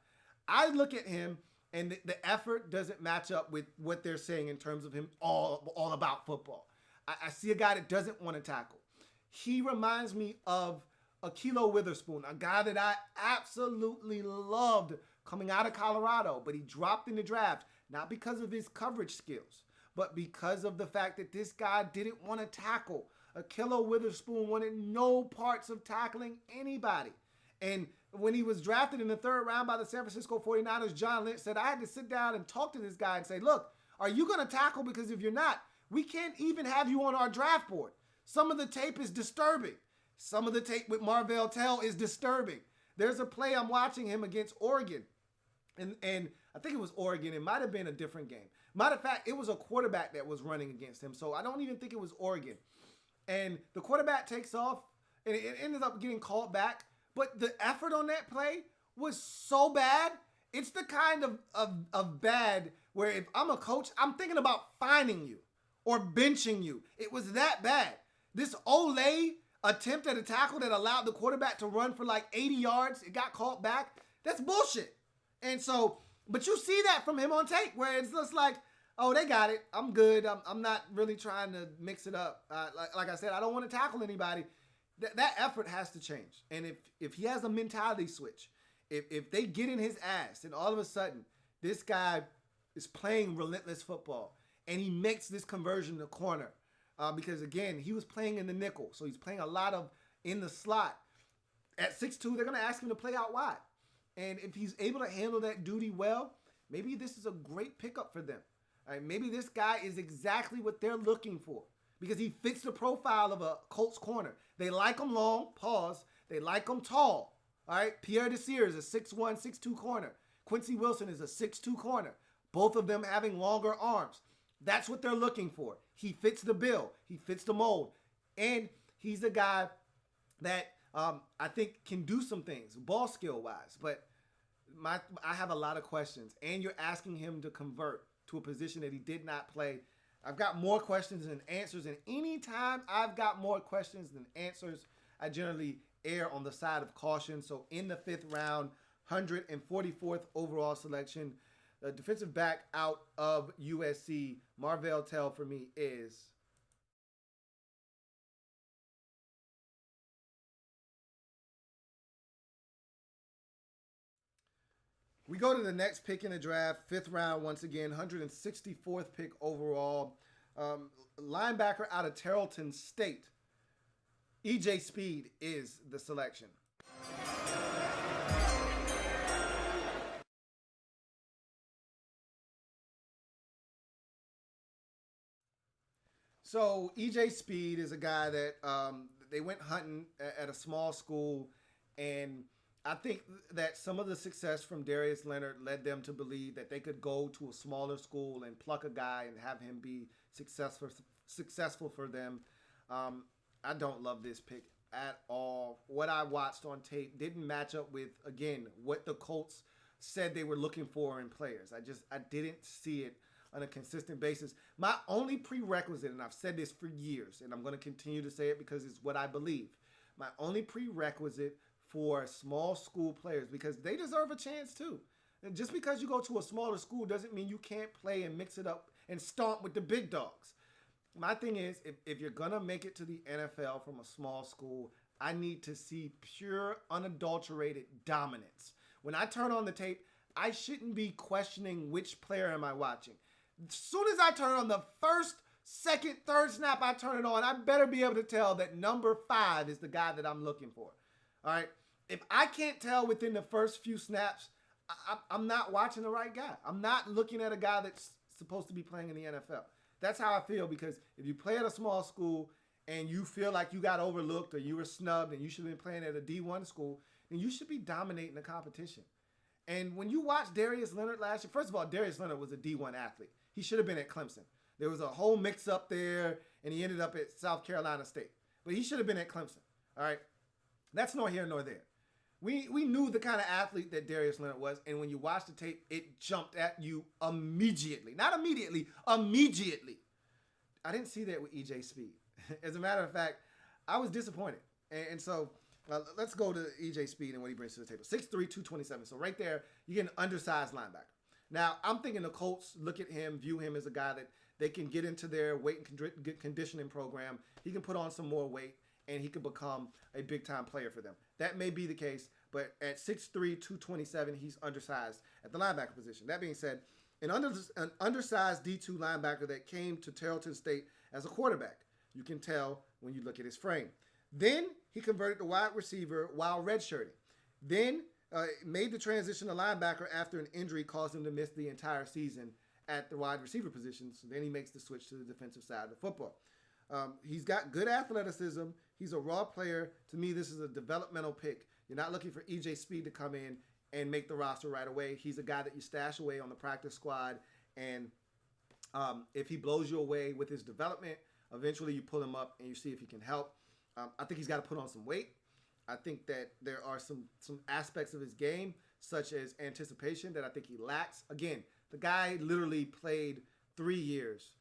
I look at him, and the effort doesn't match up with what they're saying in terms of him all about football. I see a guy that doesn't want to tackle. He reminds me of Ahkello Witherspoon, a guy that I absolutely loved coming out of Colorado, but he dropped in the draft, not because of his coverage skills, but because of the fact that this guy didn't want to tackle. Ahkello Witherspoon wanted no parts of tackling anybody. And when he was drafted in the 3rd round by the San Francisco 49ers, John Lynch said, I had to sit down and talk to this guy and say, look, are you going to tackle? Because if you're not, we can't even have you on our draft board. Some of the tape is disturbing. Some of the tape with Marvell Tell is disturbing. There's a play I'm watching him against Oregon. And I think it was Oregon. It might have been a different game. Matter of fact, it was a quarterback that was running against him. So I don't even think it was Oregon. And the quarterback takes off, and it ended up getting called back. But the effort on that play was so bad. It's the kind of bad where if I'm a coach, I'm thinking about fining you or benching you. It was that bad. This Olay attempt at a tackle that allowed the quarterback to run for like 80 yards, it got called back. That's bullshit. And so, but you see that from him on tape where it's just like, oh, they got it. I'm good. I'm not really trying to mix it up. Like I said, I don't want to tackle anybody. That effort has to change. And if he has a mentality switch, if they get in his ass and all of a sudden this guy is playing relentless football and he makes this conversion to corner, because again, he was playing in the nickel. So he's playing a lot of in the slot. At 6'2", they're going to ask him to play out wide. And if he's able to handle that duty well, maybe this is a great pickup for them. All right, maybe this guy is exactly what they're looking for because he fits the profile of a Colts corner. They like him long, pause. They like him tall. All right, Pierre Desir is a 6'1", 6'2" corner. Quincy Wilson is a 6'2" corner. Both of them having longer arms. That's what they're looking for. He fits the bill. He fits the mold. And he's a guy that I think can do some things ball skill wise. But I have a lot of questions. And you're asking him to convert to a position that he did not play. I've got more questions than answers. And anytime I've got more questions than answers, I generally err on the side of caution. So in the 5th round, 144th overall selection, the defensive back out of USC, Marvell Tell for me is we go to the next pick in the draft, 5th round once again, 164th pick overall. Linebacker out of Tarleton State. EJ Speed is the selection. So EJ Speed is a guy that they went hunting at a small school, and I think that some of the success from Darius Leonard led them to believe that they could go to a smaller school and pluck a guy and have him be successful for them. I don't love this pick at all. What I watched on tape didn't match up with, again, what the Colts said they were looking for in players. I didn't see it on a consistent basis. My only prerequisite, and I've said this for years, and I'm going to continue to say it because it's what I believe. My only prerequisite for small school players, because they deserve a chance too. And just because you go to a smaller school doesn't mean you can't play and mix it up and stomp with the big dogs. My thing is, if you're going to make it to the NFL from a small school, I need to see pure, unadulterated dominance. When I turn on the tape, I shouldn't be questioning which player am I watching. As soon as I turn on the first, second, third snap I turn it on, I better be able to tell that number 5 is the guy that I'm looking for. All right? If I can't tell within the first few snaps, I'm not watching the right guy. I'm not looking at a guy that's supposed to be playing in the NFL. That's how I feel, because if you play at a small school and you feel like you got overlooked or you were snubbed and you should have been playing at a D1 school, then you should be dominating the competition. And when you watch Darius Leonard last year, first of all, Darius Leonard was a D1 athlete. He should have been at Clemson. There was a whole mix-up there, and he ended up at South Carolina State. But he should have been at Clemson, all right? That's nor here nor there. We knew the kind of athlete that Darius Leonard was, and when you watch the tape, it jumped at you immediately. Not immediately, immediately. I didn't see that with EJ Speed. As a matter of fact, I was disappointed. And so let's go to EJ Speed and what he brings to the table. 6'3", 227. So right there, you get an undersized linebacker. Now, I'm thinking the Colts look at him, view him as a guy that they can get into their weight and conditioning program. He can put on some more weight, and he could become a big-time player for them. That may be the case, but at 6'3", 227, he's undersized at the linebacker position. That being said, an undersized D2 linebacker that came to Tarleton State as a quarterback. You can tell when you look at his frame. Then he converted to wide receiver while redshirting. Then made the transition to linebacker after an injury caused him to miss the entire season at the wide receiver position. So then he makes the switch to the defensive side of the football. He's got good athleticism. He's a raw player. To me, this is a developmental pick. You're not looking for EJ Speed to come in and make the roster right away. He's a guy that you stash away on the practice squad, and if he blows you away with his development, eventually you pull him up and you see if he can help. I think he's got to put on some weight. I think that there are some aspects of his game, such as anticipation, that I think he lacks. Again, the guy literally played 3 years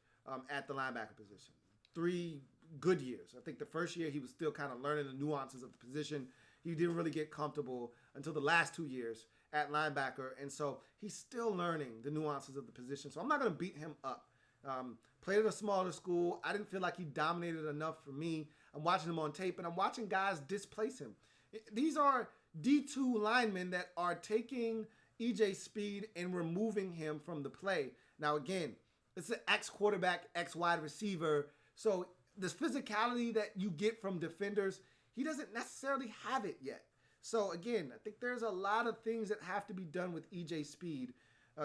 at the linebacker position. 3 good years. I think the first year he was still kind of learning the nuances of the position. He didn't really get comfortable until the last 2 years at linebacker, and so he's still learning the nuances of the position. So I'm not going to beat him up. Played at a smaller school. I didn't feel like he dominated enough for me. I'm watching him on tape, and I'm watching guys displace him. These are D2 linemen that are taking EJ Speed and removing him from the play. Now, again, it's an ex-quarterback, ex-wide receiver. So this physicality that you get from defenders, he doesn't necessarily have it yet. So, again, I think there's a lot of things that have to be done with EJ Speed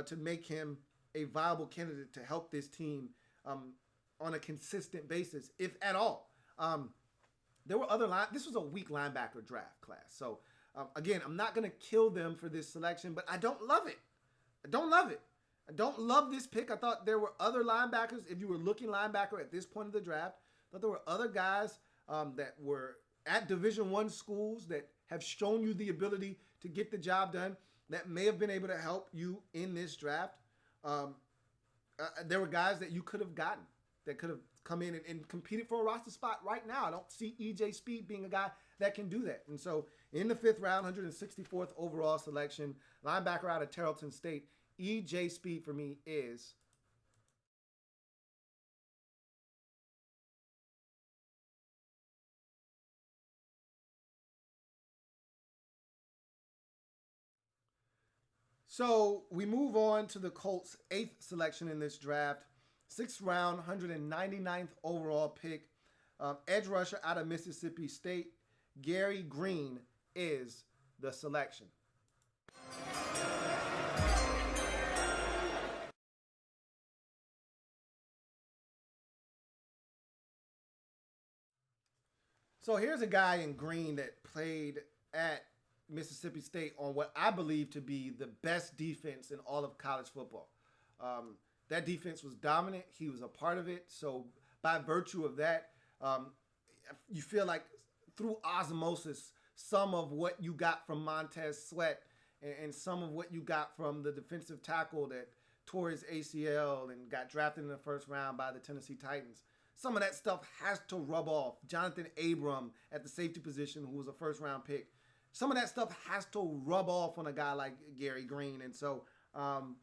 to make him a viable candidate to help this team on a consistent basis, if at all. There were other this was a weak linebacker draft class. So, again, I'm not going to kill them for this selection, but I don't love it. I don't love it. I don't love this pick. I thought there were other linebackers. If you were looking linebacker at this point of the draft, I thought there were other guys that were at Division I schools that have shown you the ability to get the job done that may have been able to help you in this draft. There were guys that you could have gotten that could have come in and competed for a roster spot right now. I don't see EJ Speed being a guy that can do that. And so in the 5th round, 164th overall selection, linebacker out of Tarleton State, EJ Speed for me is So we move on to the Colts' 8th selection in this draft. 6th round, 199th overall pick. Edge rusher out of Mississippi State, Gerri Green is the selection. So here's a guy in green that played at Mississippi State on what I believe to be the best defense in all of college football. That defense was dominant. He was a part of it. So by virtue of that, you feel like through osmosis, some of what you got from Montez Sweat and some of what you got from the defensive tackle that tore his ACL and got drafted in the 1st round by the Tennessee Titans, some of that stuff has to rub off. Jonathan Abram at the safety position, who was a 1st round pick, some of that stuff has to rub off on a guy like Gerri Green. And so 6'4",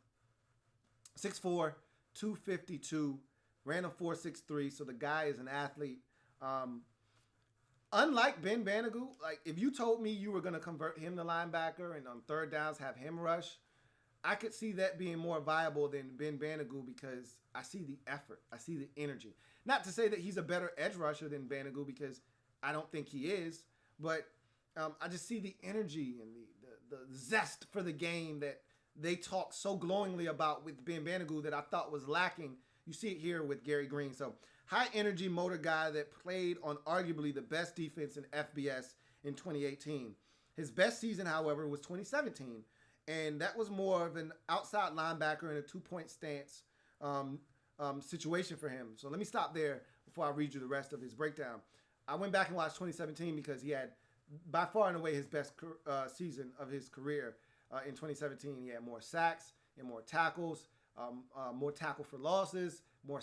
252, ran a 4.63, so the guy is an athlete. Unlike Ben Banogu, like if you told me you were going to convert him to linebacker and on 3rd downs have him rush, I could see that being more viable than Ben Banogu because I see the effort. I see the energy. Not to say that he's a better edge rusher than Banogu because I don't think he is, but I just see the energy and the zest for the game that they talk so glowingly about with Ben Banogu that I thought was lacking. You see it here with Gerri Green. So high energy motor guy that played on arguably the best defense in FBS in 2018. His best season, however, was 2017. And that was more of an outside linebacker in a 2-point stance situation for him. So let me stop there before I read you the rest of his breakdown. I went back and watched 2017 because he had by far and away his best season of his career. In 2017, he had more sacks and more tackles, more tackle for losses, more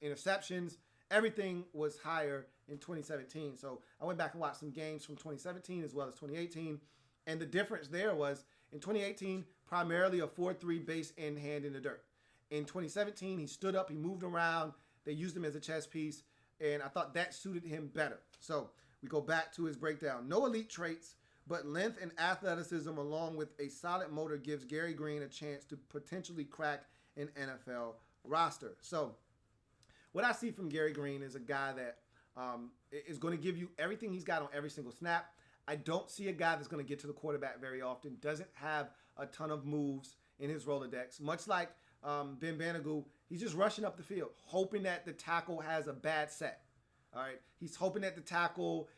interceptions. Everything was higher in 2017. So I went back and watched some games from 2017 as well as 2018. And the difference there was in 2018, primarily a 4-3 base end hand in the dirt. In 2017, he stood up, he moved around. They used him as a chess piece. And I thought that suited him better. So we go back to his breakdown. No elite traits, but length and athleticism along with a solid motor gives Gerri Green a chance to potentially crack an NFL roster. So what I see from Gerri Green is a guy that is going to give you everything he's got on every single snap. I don't see a guy that's going to get to the quarterback very often, doesn't have a ton of moves in his Rolodex. Much like Ben Banogu, he's just rushing up the field, hoping that the tackle has a bad set. All right, he's hoping that the tackle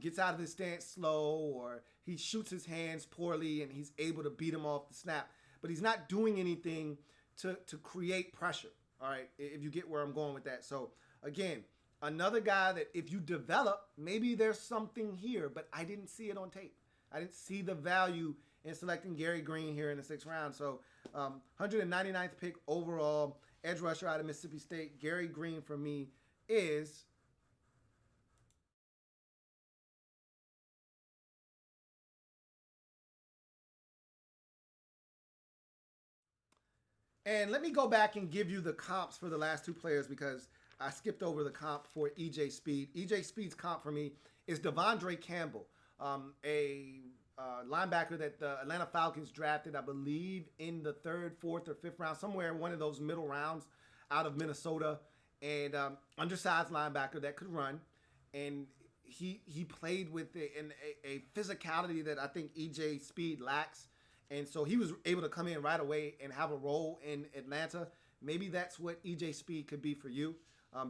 gets out of his stance slow, or he shoots his hands poorly and he's able to beat him off the snap. But he's not doing anything to create pressure. All right, if you get where I'm going with that. So again, another guy that if you develop, maybe there's something here, but I didn't see it on tape. I didn't see the value in selecting Gerri Green here in the 6th round. So 199th pick overall, edge rusher out of Mississippi State. Gerri Green for me is And let me go back and give you the comps for the last 2 players because I skipped over the comp for E.J. Speed. E.J. Speed's comp for me is Devondre Campbell, a linebacker that the Atlanta Falcons drafted, I believe, in the 3rd, 4th, or 5th round, somewhere in one of those middle rounds out of Minnesota. And undersized linebacker that could run. And he played with a physicality that I think E.J. Speed lacks. And so he was able to come in right away and have a role in Atlanta. Maybe that's what E.J. Speed could be for you.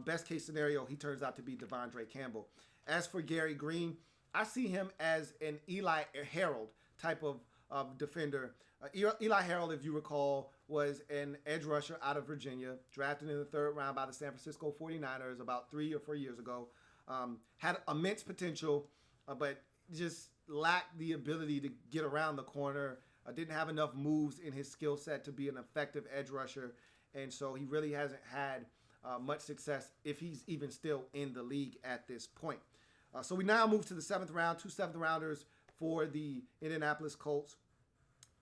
Best case scenario, he turns out to be Devondre Campbell. As for Gerri Green, I see him as an Eli Harold type of defender. Eli Harold, if you recall, was an edge rusher out of Virginia, drafted in the 3rd round by the San Francisco 49ers about 3 or 4 years ago. Had immense potential, but just lacked the ability to get around the corner. Didn't have enough moves in his skill set to be an effective edge rusher. And so he really hasn't had much success if he's even still in the league at this point. So we now move to the 7th round, 2 7th rounders for the Indianapolis Colts.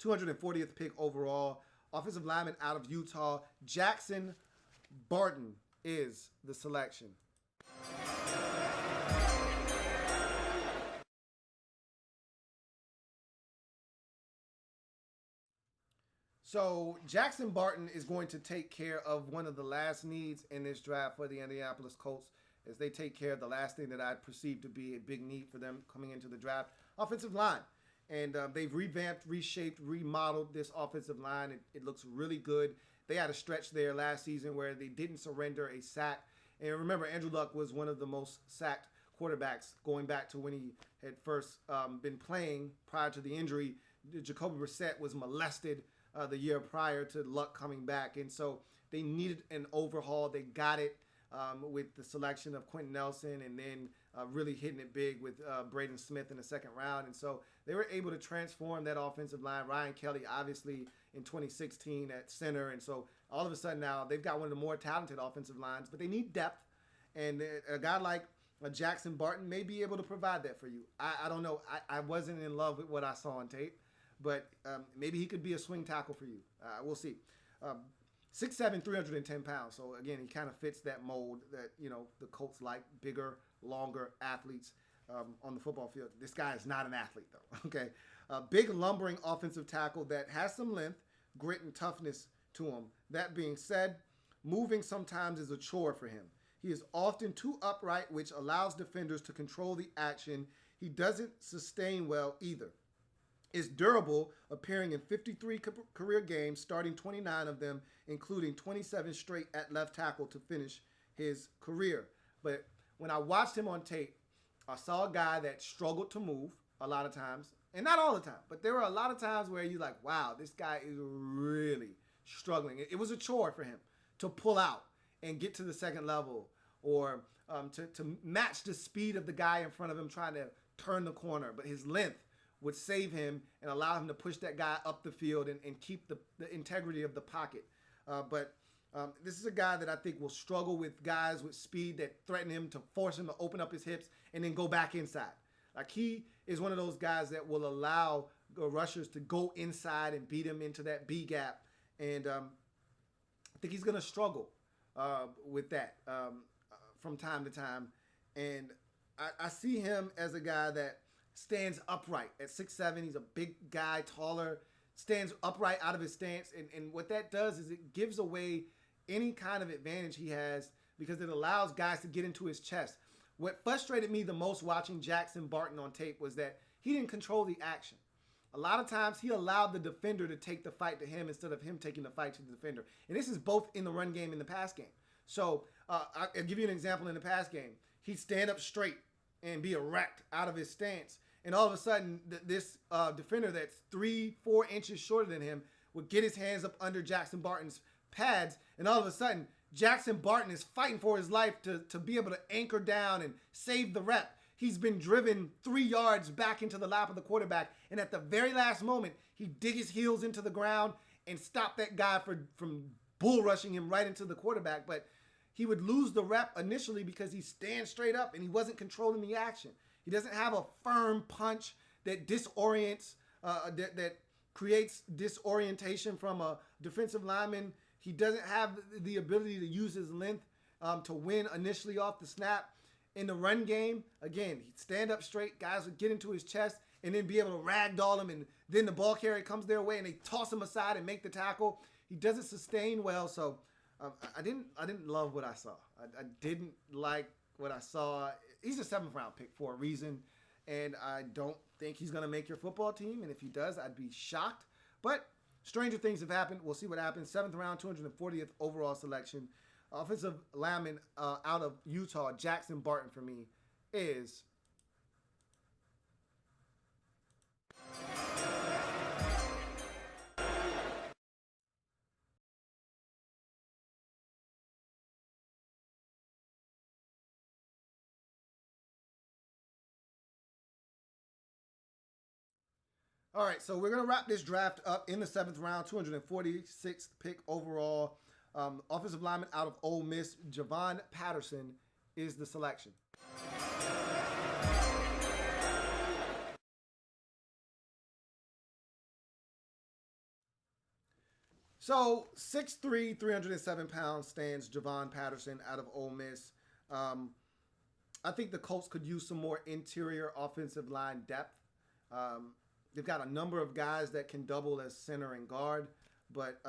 240th pick overall. Offensive lineman out of Utah. Jackson Barton is the selection. So Jackson Barton is going to take care of one of the last needs in this draft for the Indianapolis Colts as they take care of the last thing that I perceive to be a big need for them coming into the draft, offensive line. And they've revamped, reshaped, remodeled this offensive line. It looks really good. They had a stretch there last season where they didn't surrender a sack. And remember, Andrew Luck was one of the most sacked quarterbacks going back to when he had first been playing prior to the injury. Jacoby Brissett was molested the year prior to Luck coming back. And so they needed an overhaul. They got it with the selection of Quentin Nelson and then really hitting it big with Braden Smith in the 2nd round. And so they were able to transform that offensive line. Ryan Kelly, obviously, in 2016 at center. And so all of a sudden now they've got one of the more talented offensive lines, but they need depth. And a guy like Jackson Barton may be able to provide that for you. I don't know. I wasn't in love with what I saw on tape. But maybe he could be a swing tackle for you. We'll see. 6'7", 310 pounds. So, again, he kind of fits that mold that, the Colts like, bigger, longer athletes on the football field. This guy is not an athlete, though, okay? Big, lumbering offensive tackle that has some length, grit, and toughness to him. That being said, moving sometimes is a chore for him. He is often too upright, which allows defenders to control the action. He doesn't sustain well either. Is durable, appearing in 53 career games, starting 29 of them, including 27 straight at left tackle to finish his career. But when I watched him on tape, I saw a guy that struggled to move a lot of times, and not all the time, but there were a lot of times where you're like, wow, this guy is really struggling. It was a chore for him to pull out and get to the 2nd level or to match the speed of the guy in front of him trying to turn the corner, but his length would save him and allow him to push that guy up the field and keep the integrity of the pocket. But this is a guy that I think will struggle with guys with speed that threaten him to force him to open up his hips and then go back inside. Like he is one of those guys that will allow rushers to go inside and beat him into that B gap. And I think he's going to struggle with that from time to time. And I see him as a guy that stands upright at 6'7". He's a big guy, taller, stands upright out of his stance. And what that does is it gives away any kind of advantage he has because it allows guys to get into his chest. What frustrated me the most watching Jackson Barton on tape was that he didn't control the action. A lot of times he allowed the defender to take the fight to him instead of him taking the fight to the defender. And this is both in the run game and the pass game. So I'll give you an example in the pass game. He'd stand up straight and be erect out of his stance. And all of a sudden, this defender that's 3-4 inches shorter than him would get his hands up under Jackson Barton's pads. And all of a sudden, Jackson Barton is fighting for his life to be able to anchor down and save the rep. He's been driven 3 yards back into the lap of the quarterback. And at the very last moment, he dig his heels into the ground and stop that guy from bull rushing him right into the quarterback. But he would lose the rep initially because he stands straight up and he wasn't controlling the action. He doesn't have a firm punch that disorients, that creates disorientation from a defensive lineman. He doesn't have the ability to use his length to win initially off the snap. In the run game, again, he'd stand up straight, guys would get into his chest and then be able to ragdoll him, and then the ball carrier comes their way and they toss him aside and make the tackle. He doesn't sustain well, so I didn't love what I saw. I didn't like what I saw. He's a 7th round pick for a reason, and I don't think he's going to make your football team, and if he does, I'd be shocked. But stranger things have happened. We'll see what happens. 7th round, 240th overall selection. Offensive lineman out of Utah, Jackson Barton, for me, is all right, so we're going to wrap this draft up in the 7th round, 246th pick overall. Offensive lineman out of Ole Miss, Javon Patterson is the selection. So 6'3", 307 pounds stands Javon Patterson out of Ole Miss. I think the Colts could use some more interior offensive line depth. They've got a number of guys that can double as center and guard, but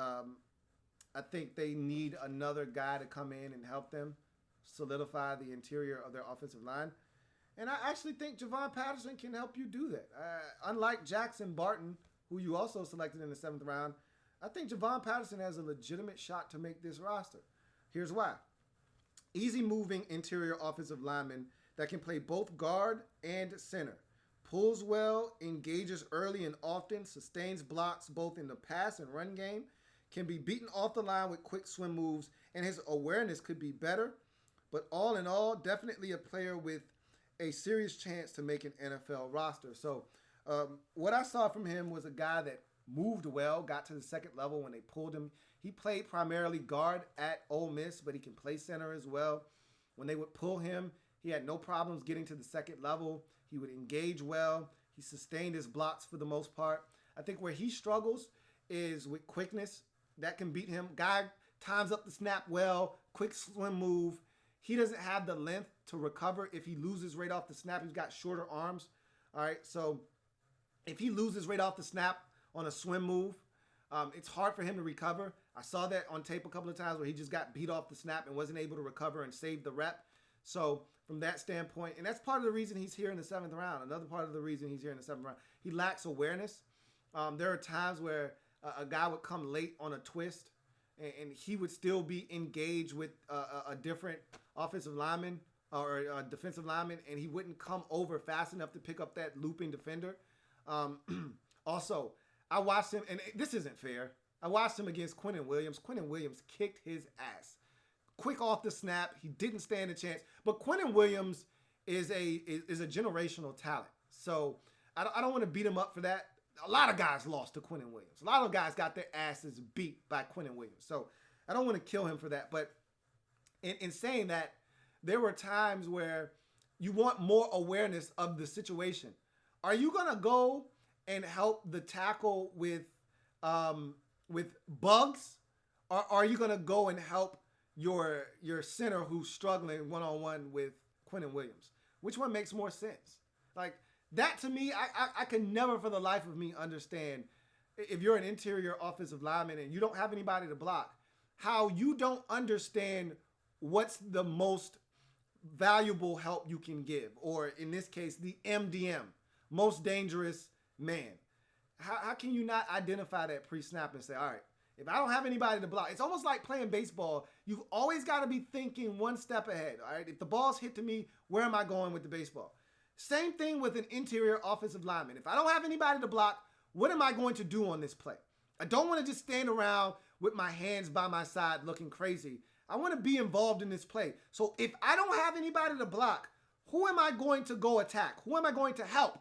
I think they need another guy to come in and help them solidify the interior of their offensive line. And I actually think Javon Patterson can help you do that. Unlike Jackson Barton, who you also selected in the 7th round, I think Javon Patterson has a legitimate shot to make this roster. Here's why. Easy moving interior offensive lineman that can play both guard and center. Pulls well, engages early and often, sustains blocks both in the pass and run game, can be beaten off the line with quick swim moves, and his awareness could be better. But all in all, definitely a player with a serious chance to make an NFL roster. So what I saw from him was a guy that moved well, got to the second level when they pulled him. He played primarily guard at Ole Miss, but he can play center as well. When they would pull him, he had no problems getting to the second level. He would engage well. He sustained his blocks for the most part. I think where he struggles is with quickness. That can beat him. Guy times up the snap well, quick swim move. He doesn't have the length to recover if he loses right off the snap. He's got shorter arms. All right, so if he loses right off the snap on a swim move, it's hard for him to recover. I saw that on tape a couple of times where he just got beat off the snap and wasn't able to recover and save the rep. So from that standpoint, and that's part of the reason he's here in the 7th round. Another part of the reason he's here in the 7th round, he lacks awareness. There are times where a guy would come late on a twist and he would still be engaged with a different offensive lineman or a defensive lineman, and he wouldn't come over fast enough to pick up that looping defender. Also, I watched him, and this isn't fair. I watched him against Quinnen Williams. Quinnen Williams kicked his ass. Quick off the snap. He didn't stand a chance. But Quinnen Williams is a generational talent. So I don't want to beat him up for that. A lot of guys lost to Quinnen Williams. A lot of guys got their asses beat by Quinnen Williams. So I don't want to kill him for that. But in saying that, there were times where you want more awareness of the situation. Are you going to go and help the tackle with bugs? Or are you going to go and help your center who's struggling one-on-one with Quinnen Williams? Which one makes more sense? Like, that to me, I can never for the life of me understand, if you're an interior offensive lineman and you don't have anybody to block, how you don't understand what's the most valuable help you can give, or in this case, the MDM, most dangerous man. How can you not identify that pre-snap and say, all right, If I don't have anybody to block, it's almost like playing baseball. You've always got to be thinking one step ahead, all right? If the ball's hit to me, where am I going with the baseball? Same thing with an interior offensive lineman. If I don't have anybody to block, what am I going to do on this play? I don't want to just stand around with my hands by my side looking crazy. I want to be involved in this play. So if I don't have anybody to block, who am I going to go attack? Who am I going to help?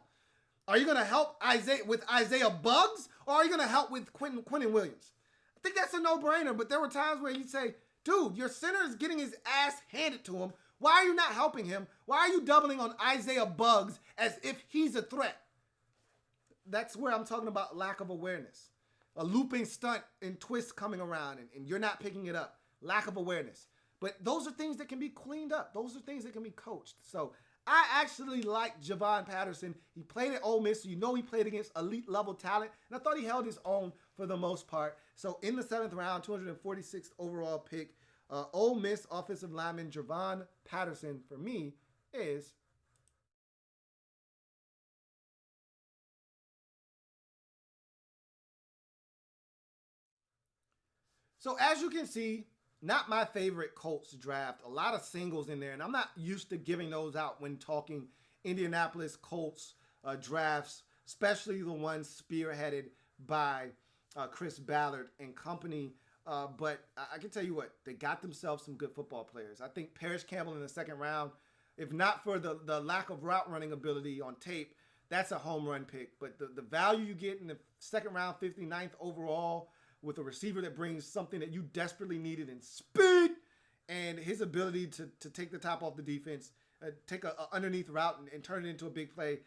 Are you going to help Isaiah Buggs, or are you going to help with Quentin Williams? I think that's a no-brainer, but there were times where you'd say, dude, your center is getting his ass handed to him. Why are you not helping him? Why are you doubling on Isaiah Buggs as if he's a threat? That's where I'm talking about lack of awareness. A looping stunt and twist coming around, and you're not picking it up. Lack of awareness. But those are things that can be cleaned up. Those are things that can be coached. So I actually like Javon Patterson. He played at Ole Miss, so you know he played against elite level talent. And I thought he held his own for the most part. So in the 7th round, 246th overall pick, Ole Miss offensive lineman Javon Patterson, for me, is so as you can see, not my favorite Colts draft. A lot of singles in there, and I'm not used to giving those out when talking Indianapolis Colts drafts, especially the ones spearheaded by Chris Ballard and company. But I can tell you what, they got themselves some good football players. I think Parris Campbell in the 2nd round, if not for the lack of route running ability on tape, that's a home run pick. But the value you get in the 2nd round, 59th overall, with a receiver that brings something that you desperately needed in speed and his ability to take the top off the defense, take a underneath route and turn it into a big play,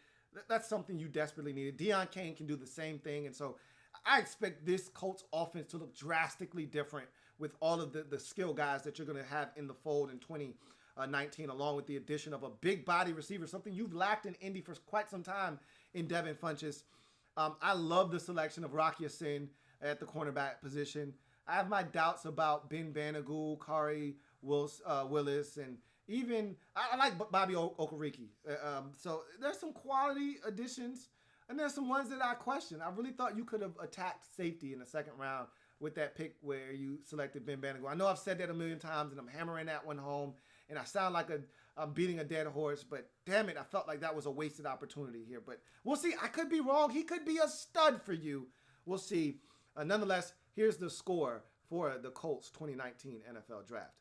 that's something you desperately needed. Deion Kane can do the same thing. And so I expect this Colts offense to look drastically different with all of the skill guys that you're going to have in the fold in 2019, along with the addition of a big body receiver, something you've lacked in Indy for quite some time in Devin Funchess. I love the selection of Rocky Sin at the cornerback position. I have my doubts about Ben Banogu, Khari, Willis, and even I like Bobby Okereke. So there's some quality additions, and there's some ones that I question. I really thought you could have attacked safety in the 2nd round with that pick where you selected Ben Banogu. I know I've said that a million times, and I'm hammering that one home, and I sound like I'm beating a dead horse, but damn it, I felt like that was a wasted opportunity here. But we'll see. I could be wrong. He could be a stud for you. We'll see. Nonetheless, here's the score for the Colts 2019 NFL Draft.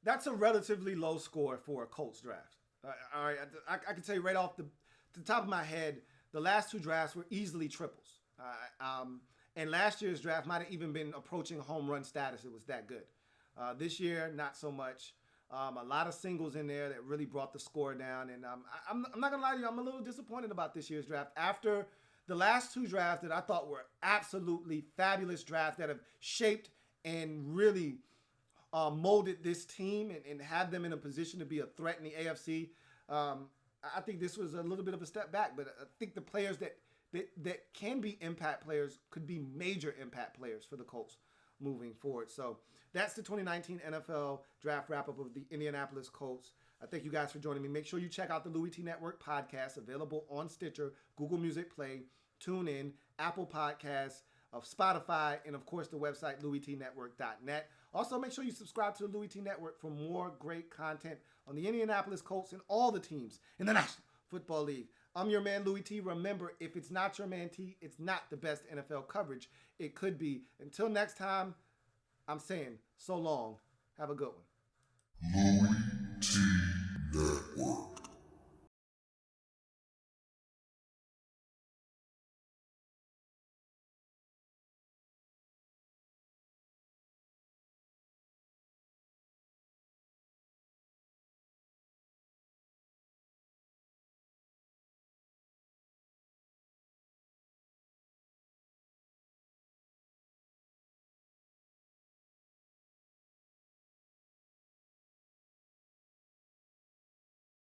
That's a relatively low score for a Colts draft. All right, I can tell you right off the top of my head, the last 2 drafts were easily triples. And last year's draft might have even been approaching home run status. It was that good. This year, not so much. A lot of singles in there that really brought the score down. And I'm not going to lie to you, I'm a little disappointed about this year's draft. After the last 2 drafts that I thought were absolutely fabulous drafts that have shaped and really molded this team and have them in a position to be a threat in the AFC. I think this was a little bit of a step back, but I think the players that can be impact players could be major impact players for the Colts moving forward. So that's the 2019 NFL Draft Wrap-Up of the Indianapolis Colts. I thank you guys for joining me. Make sure you check out the Louie Tee Network podcast, available on Stitcher, Google Music Play, TuneIn, Apple Podcasts, of Spotify, and of course the website LouieTeeNetwork.net. Also, make sure you subscribe to the Louie Tee Network for more great content on the Indianapolis Colts and all the teams in the National Football League. I'm your man, Louie Tee. Remember, if it's not your man T, it's not the best NFL coverage. It could be. Until next time, I'm saying so long. Have a good one. Louie Tee Network.